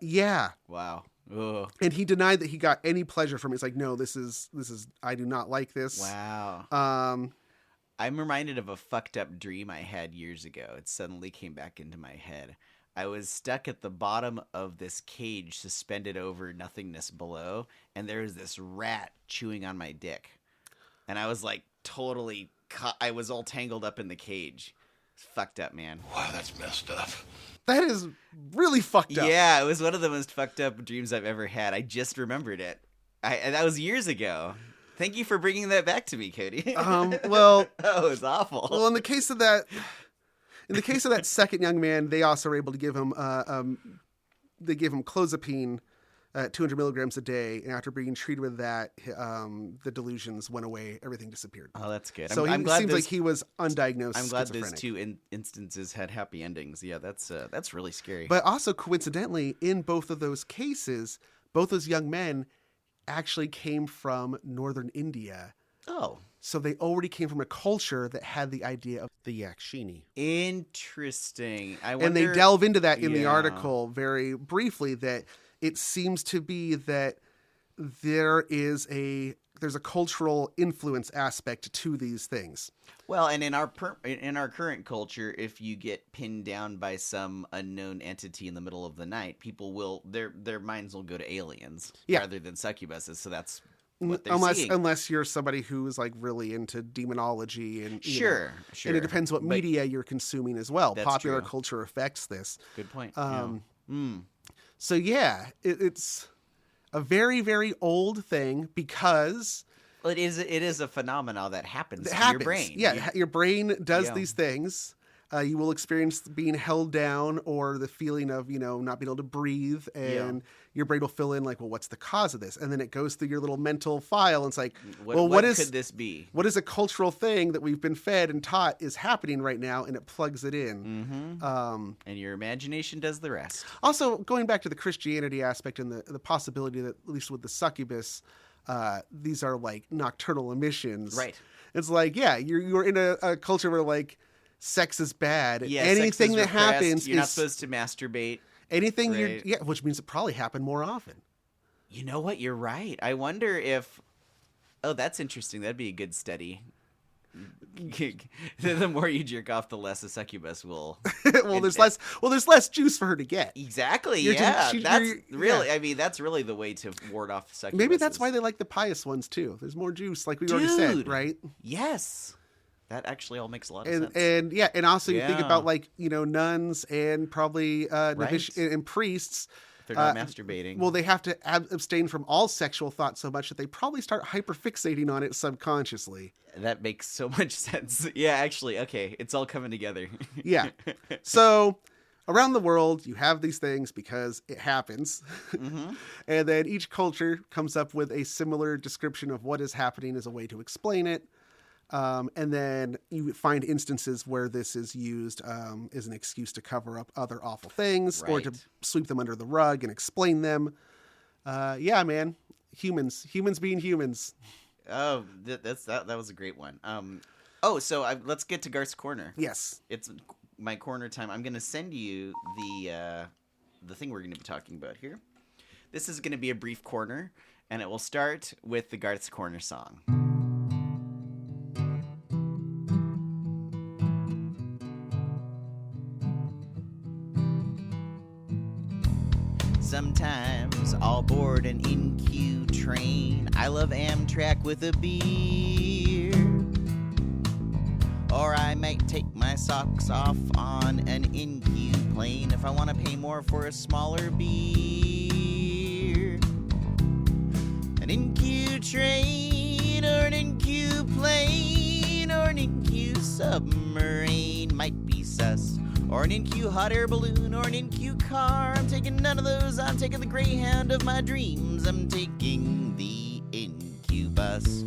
Yeah. Wow. Ugh. And he denied that he got any pleasure from it. He's like, no, this is I do not like this. Wow. I'm reminded of a fucked up dream I had years ago. It suddenly came back into my head. I was stuck at the bottom of this cage suspended over nothingness below, and there was this rat chewing on my dick. And I was like totally I was all tangled up in the cage. It's fucked up, man. Wow, that's messed up. That is really fucked up. Yeah, it was one of the most fucked up dreams I've ever had. I just remembered it. And that was years ago. Thank you for bringing that back to me, Cody. Well, that was awful. Well, in the case of that second young man, they also were able to give him they gave him clozapine, 200 milligrams a day, and after being treated with that, the delusions went away, everything disappeared. Oh, that's good. So I'm it glad seems like he was undiagnosed. I'm glad schizophrenic. those two instances had happy endings. Yeah, that's really scary. But also, coincidentally, in both of those cases, both those young men actually came from northern India. Oh. So they already came from a culture that had the idea of the Yakshini. Interesting. I wonder, and they delve into that in the article very briefly, that it seems to be that there's a cultural influence aspect to these things. Well, and in our current culture, if you get pinned down by some unknown entity in the middle of the night, people will their minds will go to aliens rather than succubuses. So that's what they're seeing. Unless you're somebody who's like really into demonology and sure. And it depends what media you're consuming as well. Popular true. Culture affects this. Good point. So yeah, it's a very, very old thing because it is a phenomenon that happens to your brain. Yeah, your brain does these things. You will experience being held down or the feeling of, not being able to breathe, and your brain will fill in like, well, what's the cause of this? And then it goes through your little mental file and it's like, what could this be? What is a cultural thing that we've been fed and taught is happening right now? And it plugs it in. Mm-hmm. And your imagination does the rest. Also, going back to the Christianity aspect and the possibility that, at least with the succubus, these are like nocturnal emissions. Right. It's like, you're in a culture where like, sex is bad. Yeah, anything that happens, you're not supposed to masturbate. Anything which means it probably happened more often. You know what? You're right. I wonder if. Oh, that's interesting. That'd be a good study. The more you jerk off, the less a succubus will. There's less juice for her to get. Exactly. That's really. I mean, that's really the way to ward off succubuses. Maybe that's why they like the pious ones too. There's more juice, like we already said, right? Yes. That actually all makes a lot of sense. And also you think about like, nuns and probably and priests. They're not masturbating. Well, they have to abstain from all sexual thought so much that they probably start hyperfixating on it subconsciously. That makes so much sense. Yeah, actually, okay. It's all coming together. Yeah. So around the world, you have these things because it happens. Mm-hmm. And then each culture comes up with a similar description of what is happening as a way to explain it. And then you find instances where this is used as an excuse to cover up other awful things or to sweep them under the rug and explain them. Man, humans being humans. Oh, that was a great one. Let's get to Garth's Corner. Yes, it's my corner time. I'm going to send you the thing we're going to be talking about here. This is going to be a brief corner, and it will start with the Garth's Corner song. Sometimes I'll board an Incu train. I love Amtrak with a beer. Or I might take my socks off on an Incu plane if I want to pay more for a smaller beer. An Incu train or an Incu plane or an Incu submarine might be sus. Or an Incu hot air balloon, or an Incu car. I'm taking none of those, I'm taking the Greyhound of my dreams. I'm taking the Incubus.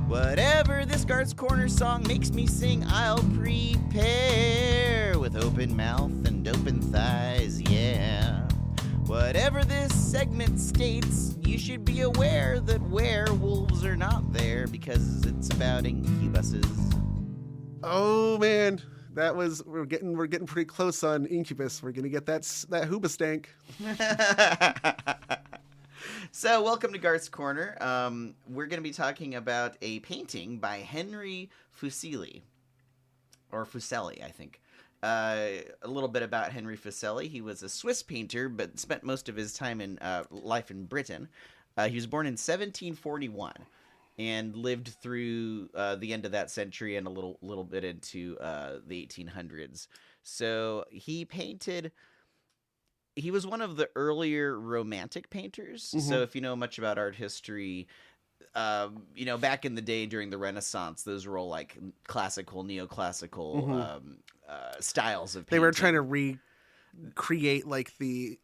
Whatever this Garth's Corner song makes me sing, I'll prepare with open mouth and open thighs, yeah. Whatever this segment states, you should be aware that werewolves are not there because it's about incubuses. Oh, man. We're getting pretty close on Incubus. We're gonna get that hoobastank. So, welcome to Garth's Corner. We're gonna be talking about a painting by Henry Fuseli, or Fuseli, I think. a little bit about Henry Fuseli. He was a Swiss painter, but spent most of his time in life in Britain. He was born in 1741 and lived through the end of that century and a little bit into the 1800s. So he painted. He was one of the earlier Romantic painters. Mm-hmm. So if you know much about art history, back in the day during the Renaissance, those were all like classical, neoclassical styles of painting. They were trying to recreate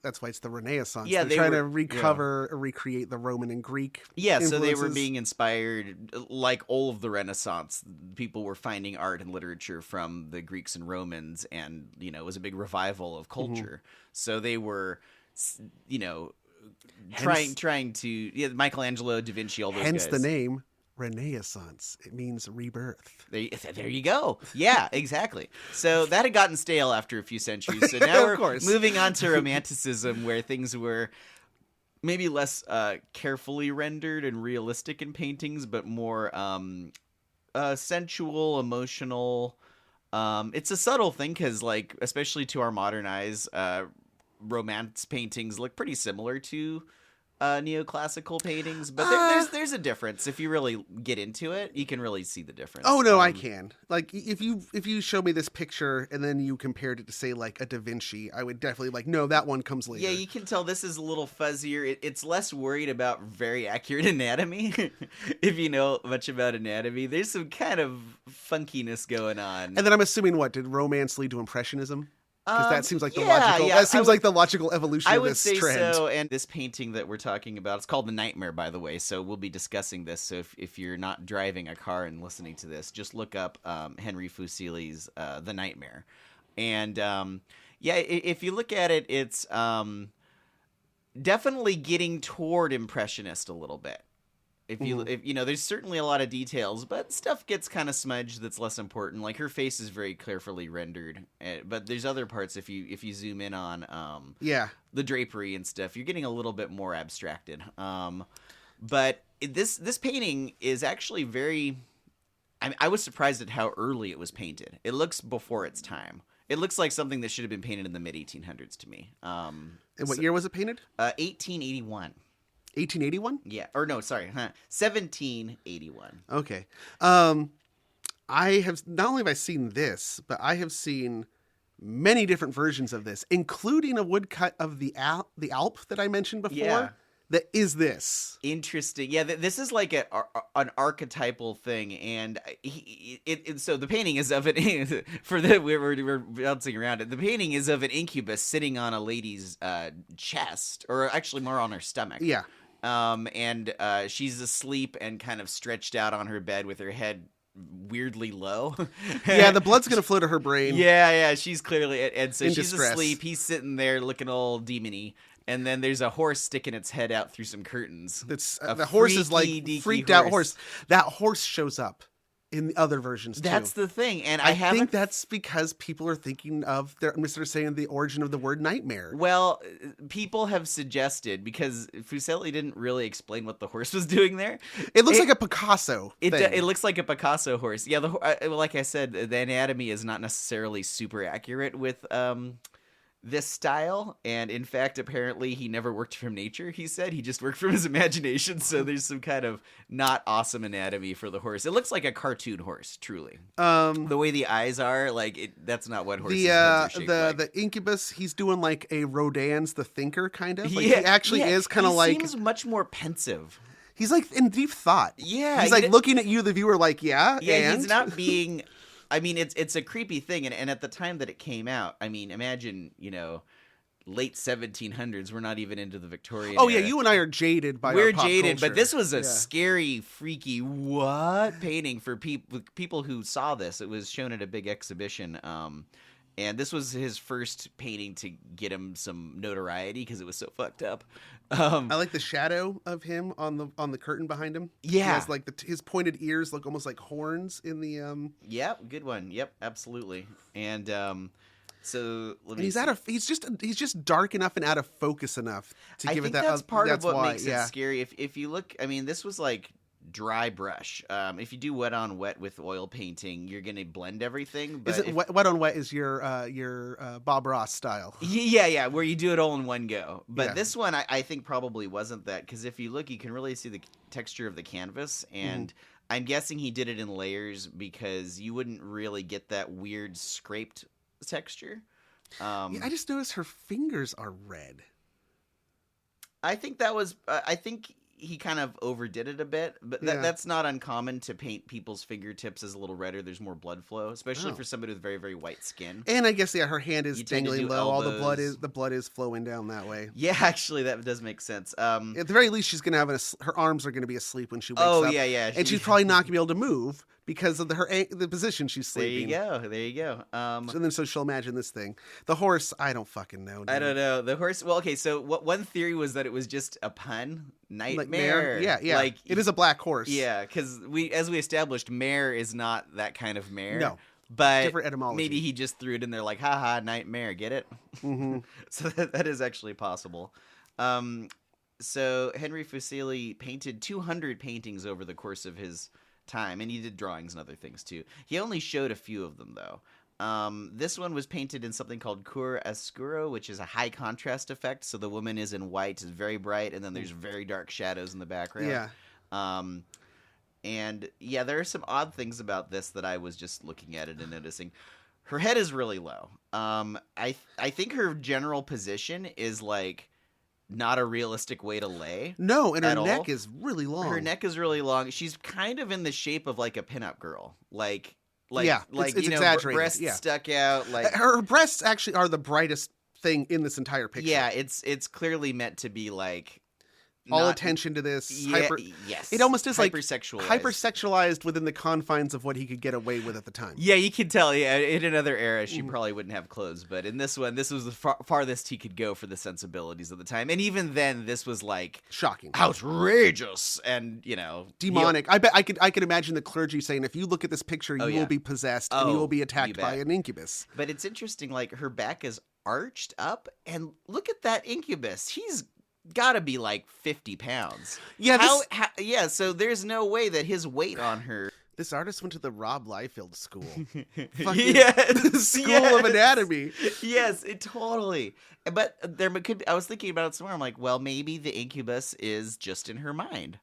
that's why it's the Renaissance. Yeah, they're trying to recreate the Roman and Greek. Yeah, so they were influences. being inspired, like all of the Renaissance. People were finding art and literature from the Greeks and Romans, and it was a big revival of culture. So they were, trying to Michelangelo, Da Vinci, all those Hence guys. the name Renaissance. It means rebirth. There you go. Yeah, exactly. So that had gotten stale after a few centuries. So now we're moving on to Romanticism, where things were maybe less carefully rendered and realistic in paintings, but more sensual, emotional. It's a subtle thing because, especially to our modern eyes, Romance paintings look pretty similar to neoclassical paintings, but there's a difference. If you really get into it, you can really see the difference. Oh no, I can. If you show me this picture and then you compared it to say a Da Vinci, I would definitely no, that one comes later. Yeah, you can tell this is a little fuzzier. It's less worried about very accurate anatomy. If you know much about anatomy, there's some kind of funkiness going on. And then I'm assuming did Romance lead to Impressionism? Because that seems like the logical evolution of this trend. I would say so. And this painting that we're talking about, it's called The Nightmare, by the way. So we'll be discussing this. So if you're not driving a car and listening to this, just look up Henry Fuseli's The Nightmare. And if you look at it, it's definitely getting toward Impressionist a little bit. If there's certainly a lot of details, but stuff gets kind of smudged that's less important. Like her face is very carefully rendered, but there's other parts. If you zoom in on the drapery and stuff, you're getting a little bit more abstracted. But this painting is actually very. I was surprised at how early it was painted. It looks before its time. It looks like something that should have been painted in the mid 1800s to me. And what year was it painted? 1881. 1881? Yeah. Or no, sorry. 1781. Okay. I have not only have I seen this, but I have seen many different versions of this, including a woodcut of the Alp that I mentioned before. Yeah. That is this. Interesting. Yeah, this is like an archetypal thing, and so the painting is of it. We're bouncing around it. The painting is of an incubus sitting on a lady's chest, or actually more on her stomach. Yeah. And she's asleep and kind of stretched out on her bed with her head weirdly low. Yeah, the blood's gonna flow to her brain. Yeah. She's clearly, and so in she's distress. asleep. He's sitting there looking all demony. And then there's a horse sticking its head out through some curtains. The horse is freaked out horse. That horse shows up in the other versions too. That's the thing, and I think that's because people are thinking of they're saying the origin of the word nightmare. Well, people have suggested, because Fuseli didn't really explain what the horse was doing there. It looks like a Picasso. It looks like a Picasso horse. Yeah, like I said, the anatomy is not necessarily super accurate with this style, and in fact, apparently he never worked from nature. He said he just worked from his imagination, so there's some kind of not awesome anatomy for the horse. It looks like a cartoon horse, truly. The way the eyes are, that's not what horses are shaped like. The Incubus, he's doing like a Rodin's The Thinker kind of. He is kind of like, seems much more pensive. He's like in deep thought. Yeah, he's like looking at you, the viewer, like and? He's not being. I mean, it's a creepy thing, and at the time that it came out, I mean, imagine, late 1700s. We're not even into the Victorian era. Yeah, you and I are jaded by We're our pop jaded, culture. but this was a scary, freaky painting for people who saw this. It was shown at a big exhibition, and this was his first painting to get him some notoriety because it was so fucked up. I like the shadow of him on the curtain behind him. Yeah, he has his pointed ears look almost like horns in the. Yep, good one. Yep, absolutely. And so he's just dark enough and out of focus enough to give it that. That's part of what why, makes it scary. If you look, I mean, this was like dry brush. If you do wet on wet with oil painting, you're going to blend everything. But Is it wet on wet is your Bob Ross style? Yeah, where you do it all in one go. But Yeah. this one, I think probably wasn't that, because if you look, you can really see the texture of the canvas, and I'm guessing he did it in layers because you wouldn't really get that weird scraped texture. I just noticed her fingers are red. I think that was. I think he kind of overdid it a bit, but that's not uncommon to paint people's fingertips as a little redder. There's more blood flow, especially for somebody with very, very white skin. And I guess her hand is You tend to dangling do low. All the elbows. blood is flowing down that way. Yeah, actually, that does make sense. At the very least, she's gonna have her arms are gonna be asleep when she wakes up. Oh yeah. And she's probably not gonna be able to move because of the position she's sleeping. There you go. So she'll imagine this thing. The horse, I don't fucking know. Dude. I don't know. The horse. Well, okay. So one theory was that it was just a pun. Nightmare. Yeah. Like it is a black horse. Yeah, because as we established, mare is not that kind of mare. No. But different etymology. Maybe he just threw it in there like, haha, nightmare, get it? Mm-hmm. So that is actually possible. So Henry Fuseli painted 200 paintings over the course of his time, and he did drawings and other things too. He only showed a few of them, though. This one was painted in something called chiaroscuro, which is a high contrast effect. So the woman is in white, is very bright, and then there's very dark shadows in the background. Yeah. And yeah, there are some odd things about this that I was just looking at it and noticing. Her head is really low. I think her general position is like not a realistic way to lay. No, and her at neck all. is really long. Her neck is really long. She's kind of in the shape of like a pinup girl. Like it's you know, exaggerated. breasts stuck out. Like her breasts actually are the brightest thing in this entire picture. Yeah, it's clearly meant to be like all attention to this. Yes, it almost is like hypersexualized within the confines of what he could get away with at the time. Yeah, you can tell. Yeah, in another era, she probably wouldn't have clothes, but in this one, this was the farthest he could go for the sensibilities of the time. And even then, this was like shocking, outrageous, and demonic. I bet I could imagine the clergy saying, "If you look at this picture, you will be possessed and you will be attacked by an incubus." But it's interesting. Like her back is arched up, and look at that incubus. He's gotta be like 50 pounds. Yeah. So there's no way that his weight on her. This artist went to the Rob Liefeld school. School of anatomy. Yes, it totally. But there could be, I was thinking about it somewhere. I'm like, well, maybe the incubus is just in her mind.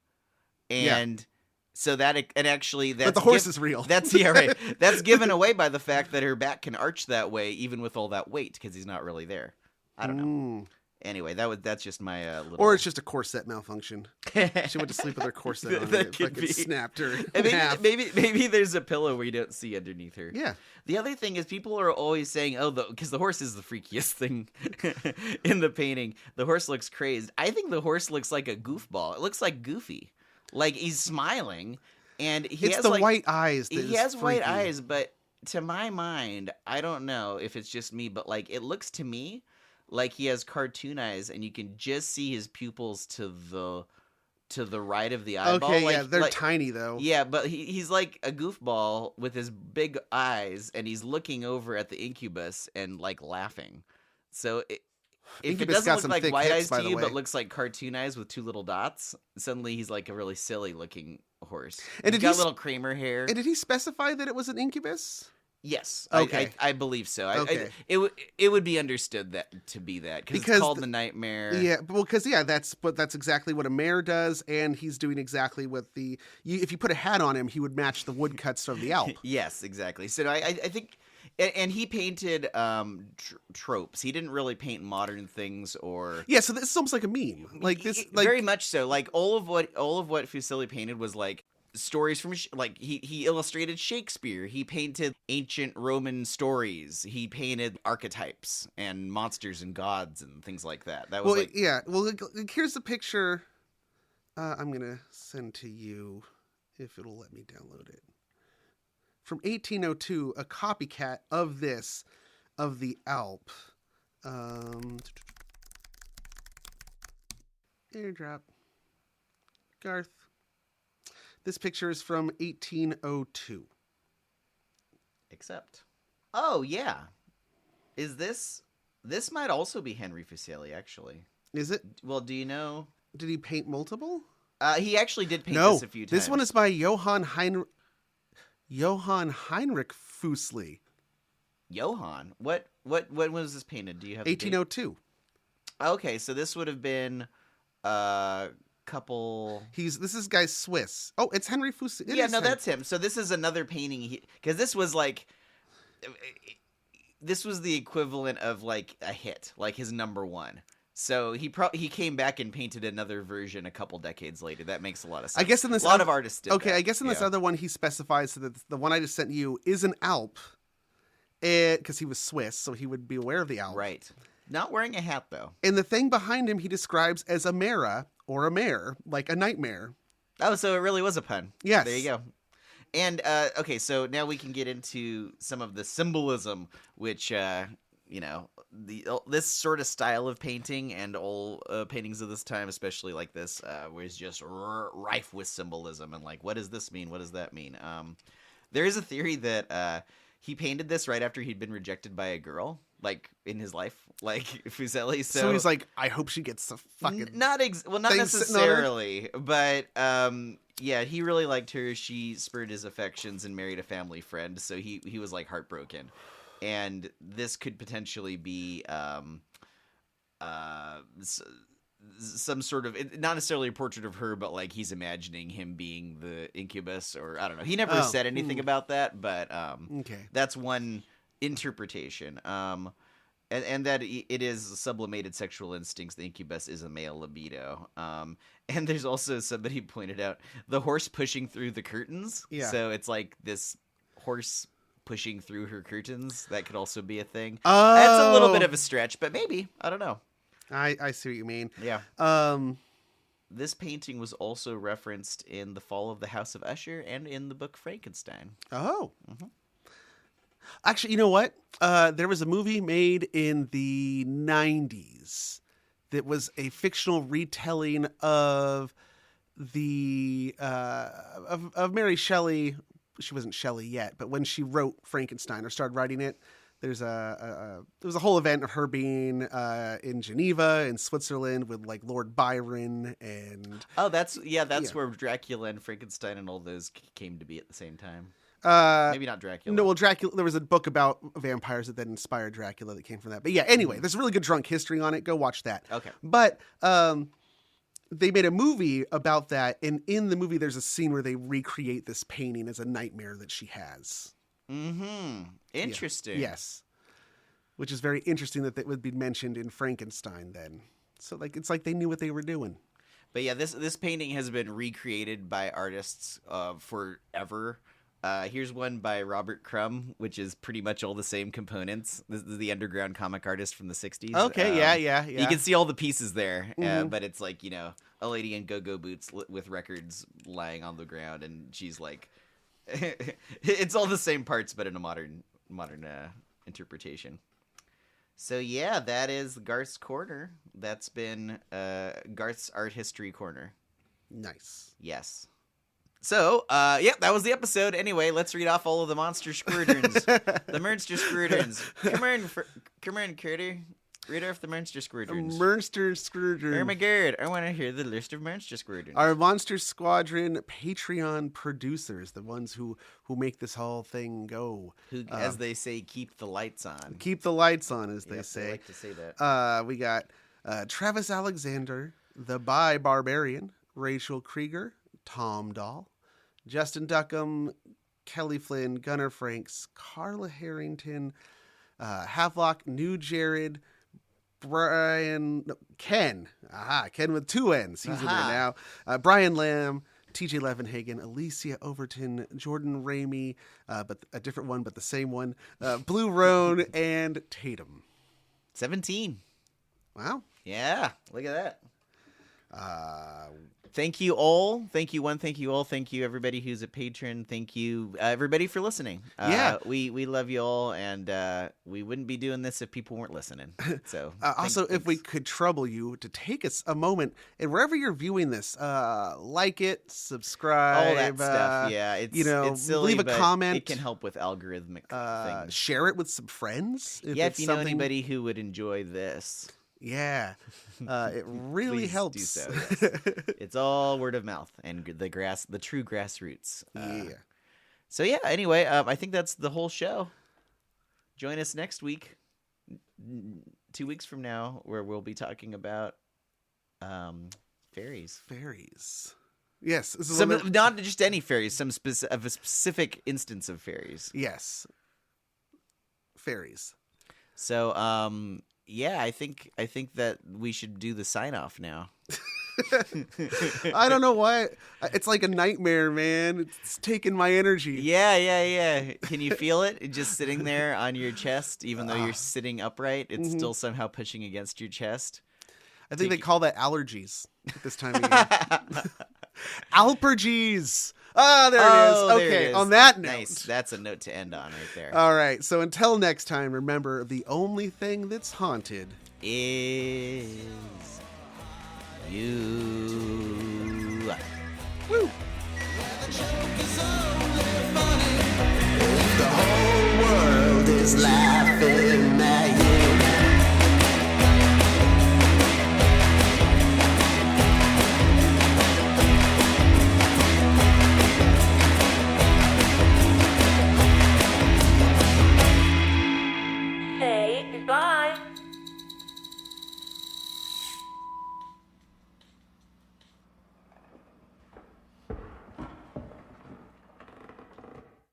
And so that, and actually that's... But the horse is real. That's, right. That's given away by the fact that her back can arch that way, even with all that weight, because he's not really there. I don't know. Anyway, that's just my little... Or it's just a corset malfunction. She went to sleep with her corset on. That it could fucking be. Snapped her And in half. maybe there's a pillow where you don't see underneath her. Yeah. The other thing is people are always saying, because the horse is the freakiest thing in the painting. The horse looks crazed. I think the horse looks like a goofball. It looks like Goofy. Like he's smiling, and he it's has the like, white eyes. That he is has white freaky. eyes, but to my mind, I don't know if it's just me, but like it looks to me like he has cartoon eyes, and you can just see his pupils to the right of the eyeball. Okay, like, they're tiny though. Yeah, but he's like a goofball with his big eyes, and he's looking over at the incubus and like laughing. So if Incubus it got doesn't some look like thick white hips, eyes by to the you, way. but looks like cartoon eyes with two little dots, suddenly he's like a really silly looking horse. And He's did got he little Kramer hair. And did he specify that it was an incubus? Yes, Okay. I believe so. Okay. It would be understood that to be that because it's called the nightmare. Yeah, well, because that's exactly what a mare does, and he's doing exactly what if you put a hat on him, he would match the woodcuts from the Alp. Yes, exactly. So I think, and he painted tropes. He didn't really paint modern things or So this is almost like a meme, like this, very much so. Like all of what Fuseli painted was like stories from he illustrated Shakespeare. He painted ancient Roman stories. He painted archetypes and monsters and gods and things like that. That was Well, here's the picture. I'm gonna send to you if it'll let me download it. From 1802, a copycat of this, of the Alp. Airdrop. Garth. This picture is from 1802. Except. Oh, yeah. Is this might also be Henry Fuseli, actually. Is it? Well, do you know? Did he paint multiple? He actually did paint this a few times. This one is by Johann Heinrich Fuseli. Johann? What was this painted? Do you have 1802. Okay, so this would have been couple. This guy's Swiss. Oh, it's Henry Fuseli. That's him. So this is another painting because this was like. This was the equivalent of like a hit, like his number one. So he came back and painted another version a couple decades later. That makes a lot of sense. I guess in this a lot of artists did. Okay, I guess in this other one he specifies that the one I just sent you is an Alp, because he was Swiss, so he would be aware of the Alp. Right. Not wearing a hat though. And the thing behind him he describes as a mara or a mare, like a nightmare. Oh, so it really was a pun. Yes. There you go. And, okay, so now we can get into some of the symbolism, which, this sort of style of painting and all paintings of this time, especially like this, was just rife with symbolism. And, like, what does this mean? What does that mean? There is a theory that he painted this right after he'd been rejected by a girl, like, in his life, like Fuseli. So he's like, I hope she gets the fucking... Not necessarily, but... yeah, he really liked her. She spurred his affections and married a family friend, so he was like heartbroken. And this could potentially be some sort of, not necessarily a portrait of her, but like he's imagining him being the Incubus, or I don't know. He never said anything about that, but okay, that's one interpretation. And that it is sublimated sexual instincts. The incubus is a male libido. And there's also somebody pointed out the horse pushing through the curtains. Yeah. So it's like this horse pushing through her curtains. That could also be a thing. Oh. That's a little bit of a stretch, but maybe. I don't know. I see what you mean. Yeah. This painting was also referenced in The Fall of the House of Usher and in the book Frankenstein. Oh. Mm-hmm. Actually, you know what? There was a movie made in the 90s that was a fictional retelling of the of Mary Shelley. She wasn't Shelley yet, but when she wrote Frankenstein or started writing it, there was a whole event of her being in Geneva in Switzerland with like Lord Byron and that's where Dracula and Frankenstein and all those came to be at the same time. Maybe not Dracula. No, well, Dracula. There was a book about vampires that then inspired Dracula that came from that. But yeah, anyway, there's a really good drunk history on it. Go watch that. Okay. But they made a movie about that, and in the movie, there's a scene where they recreate this painting as a nightmare that she has. Mm-hmm. Interesting. Yeah. Yes. Which is very interesting that would be mentioned in Frankenstein then. So like it's like they knew what they were doing. But yeah, this painting has been recreated by artists forever. Here's one by Robert Crumb, which is pretty much all the same components. This is the underground comic artist from the 60s. Okay, yeah. You can see all the pieces there, Mm-hmm. But it's like, a lady in go-go boots with records lying on the ground, and she's like... it's all the same parts, but in a modern interpretation. So yeah, that is Garth's Corner. That's been Garth's Art History Corner. Nice. Yes. So, that was the episode. Anyway, let's read off all of the monster squirterns. The Mernster squirterns. Come on, Critter. Read off the Mernster squirterns. Mernster squirterns. Oh my god, I want to hear the list of Mernster squirterns. Our Monster Squadron Patreon producers, the ones who make this whole thing go. Who, as they say, keep the lights on. Keep the lights on, as they say. They like to say that. We got Travis Alexander, the Bi Barbarian, Rachel Krieger, Tom Dahl, Justin Duckham, Kelly Flynn, Gunnar Franks, Carla Harrington, Havelock, New Jared, Ken with two N's. He's in there now. Brian Lamb, TJ Levenhagen, Alicia Overton, Jordan Ramey, but a different one, but the same one. Blue Roan and Tatum. 17. Wow. Yeah, look at that. Thank you all. Thank you one. Thank you all. Thank you everybody who's a patron. Thank you everybody for listening. We love you all, and we wouldn't be doing this if people weren't listening. So also, if we could trouble you to take us a moment, and wherever you're viewing this, like it, subscribe, all that stuff. Yeah, it's silly, leave a comment. It can help with algorithmic things. Share it with some friends. If you know anybody who would enjoy this. Yeah. It really Please helps. do so, yes. It's all word of mouth and the true grassroots. So yeah, anyway, I think that's the whole show. Join us next week, 2 weeks from now, where we'll be talking about fairies. Fairies. Yes. This is Not just any fairies, a specific instance of fairies. Yes. Fairies. So, yeah, I think that we should do the sign off now. I don't know why. It's like a nightmare, man. It's taking my energy. Yeah. Can you feel it? Just sitting there on your chest, even though you're sitting upright, it's still somehow pushing against your chest. I think they call that allergies at this time of year. Alpergies. Ah, there it is. Okay, it is. On that note. Nice. That's a note to end on right there. All right, so until next time, remember, the only thing that's haunted is you. Woo! The whole world is laughing at you. Say goodbye.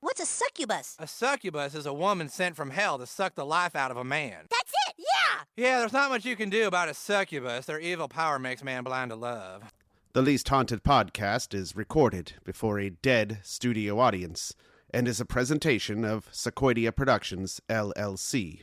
What's a succubus? A succubus is a woman sent from hell to suck the life out of a man. That's it, yeah! Yeah, there's not much you can do about a succubus. Their evil power makes man blind to love. The Least Haunted podcast is recorded before a dead studio audience and is a presentation of Sequoidea Productions, LLC.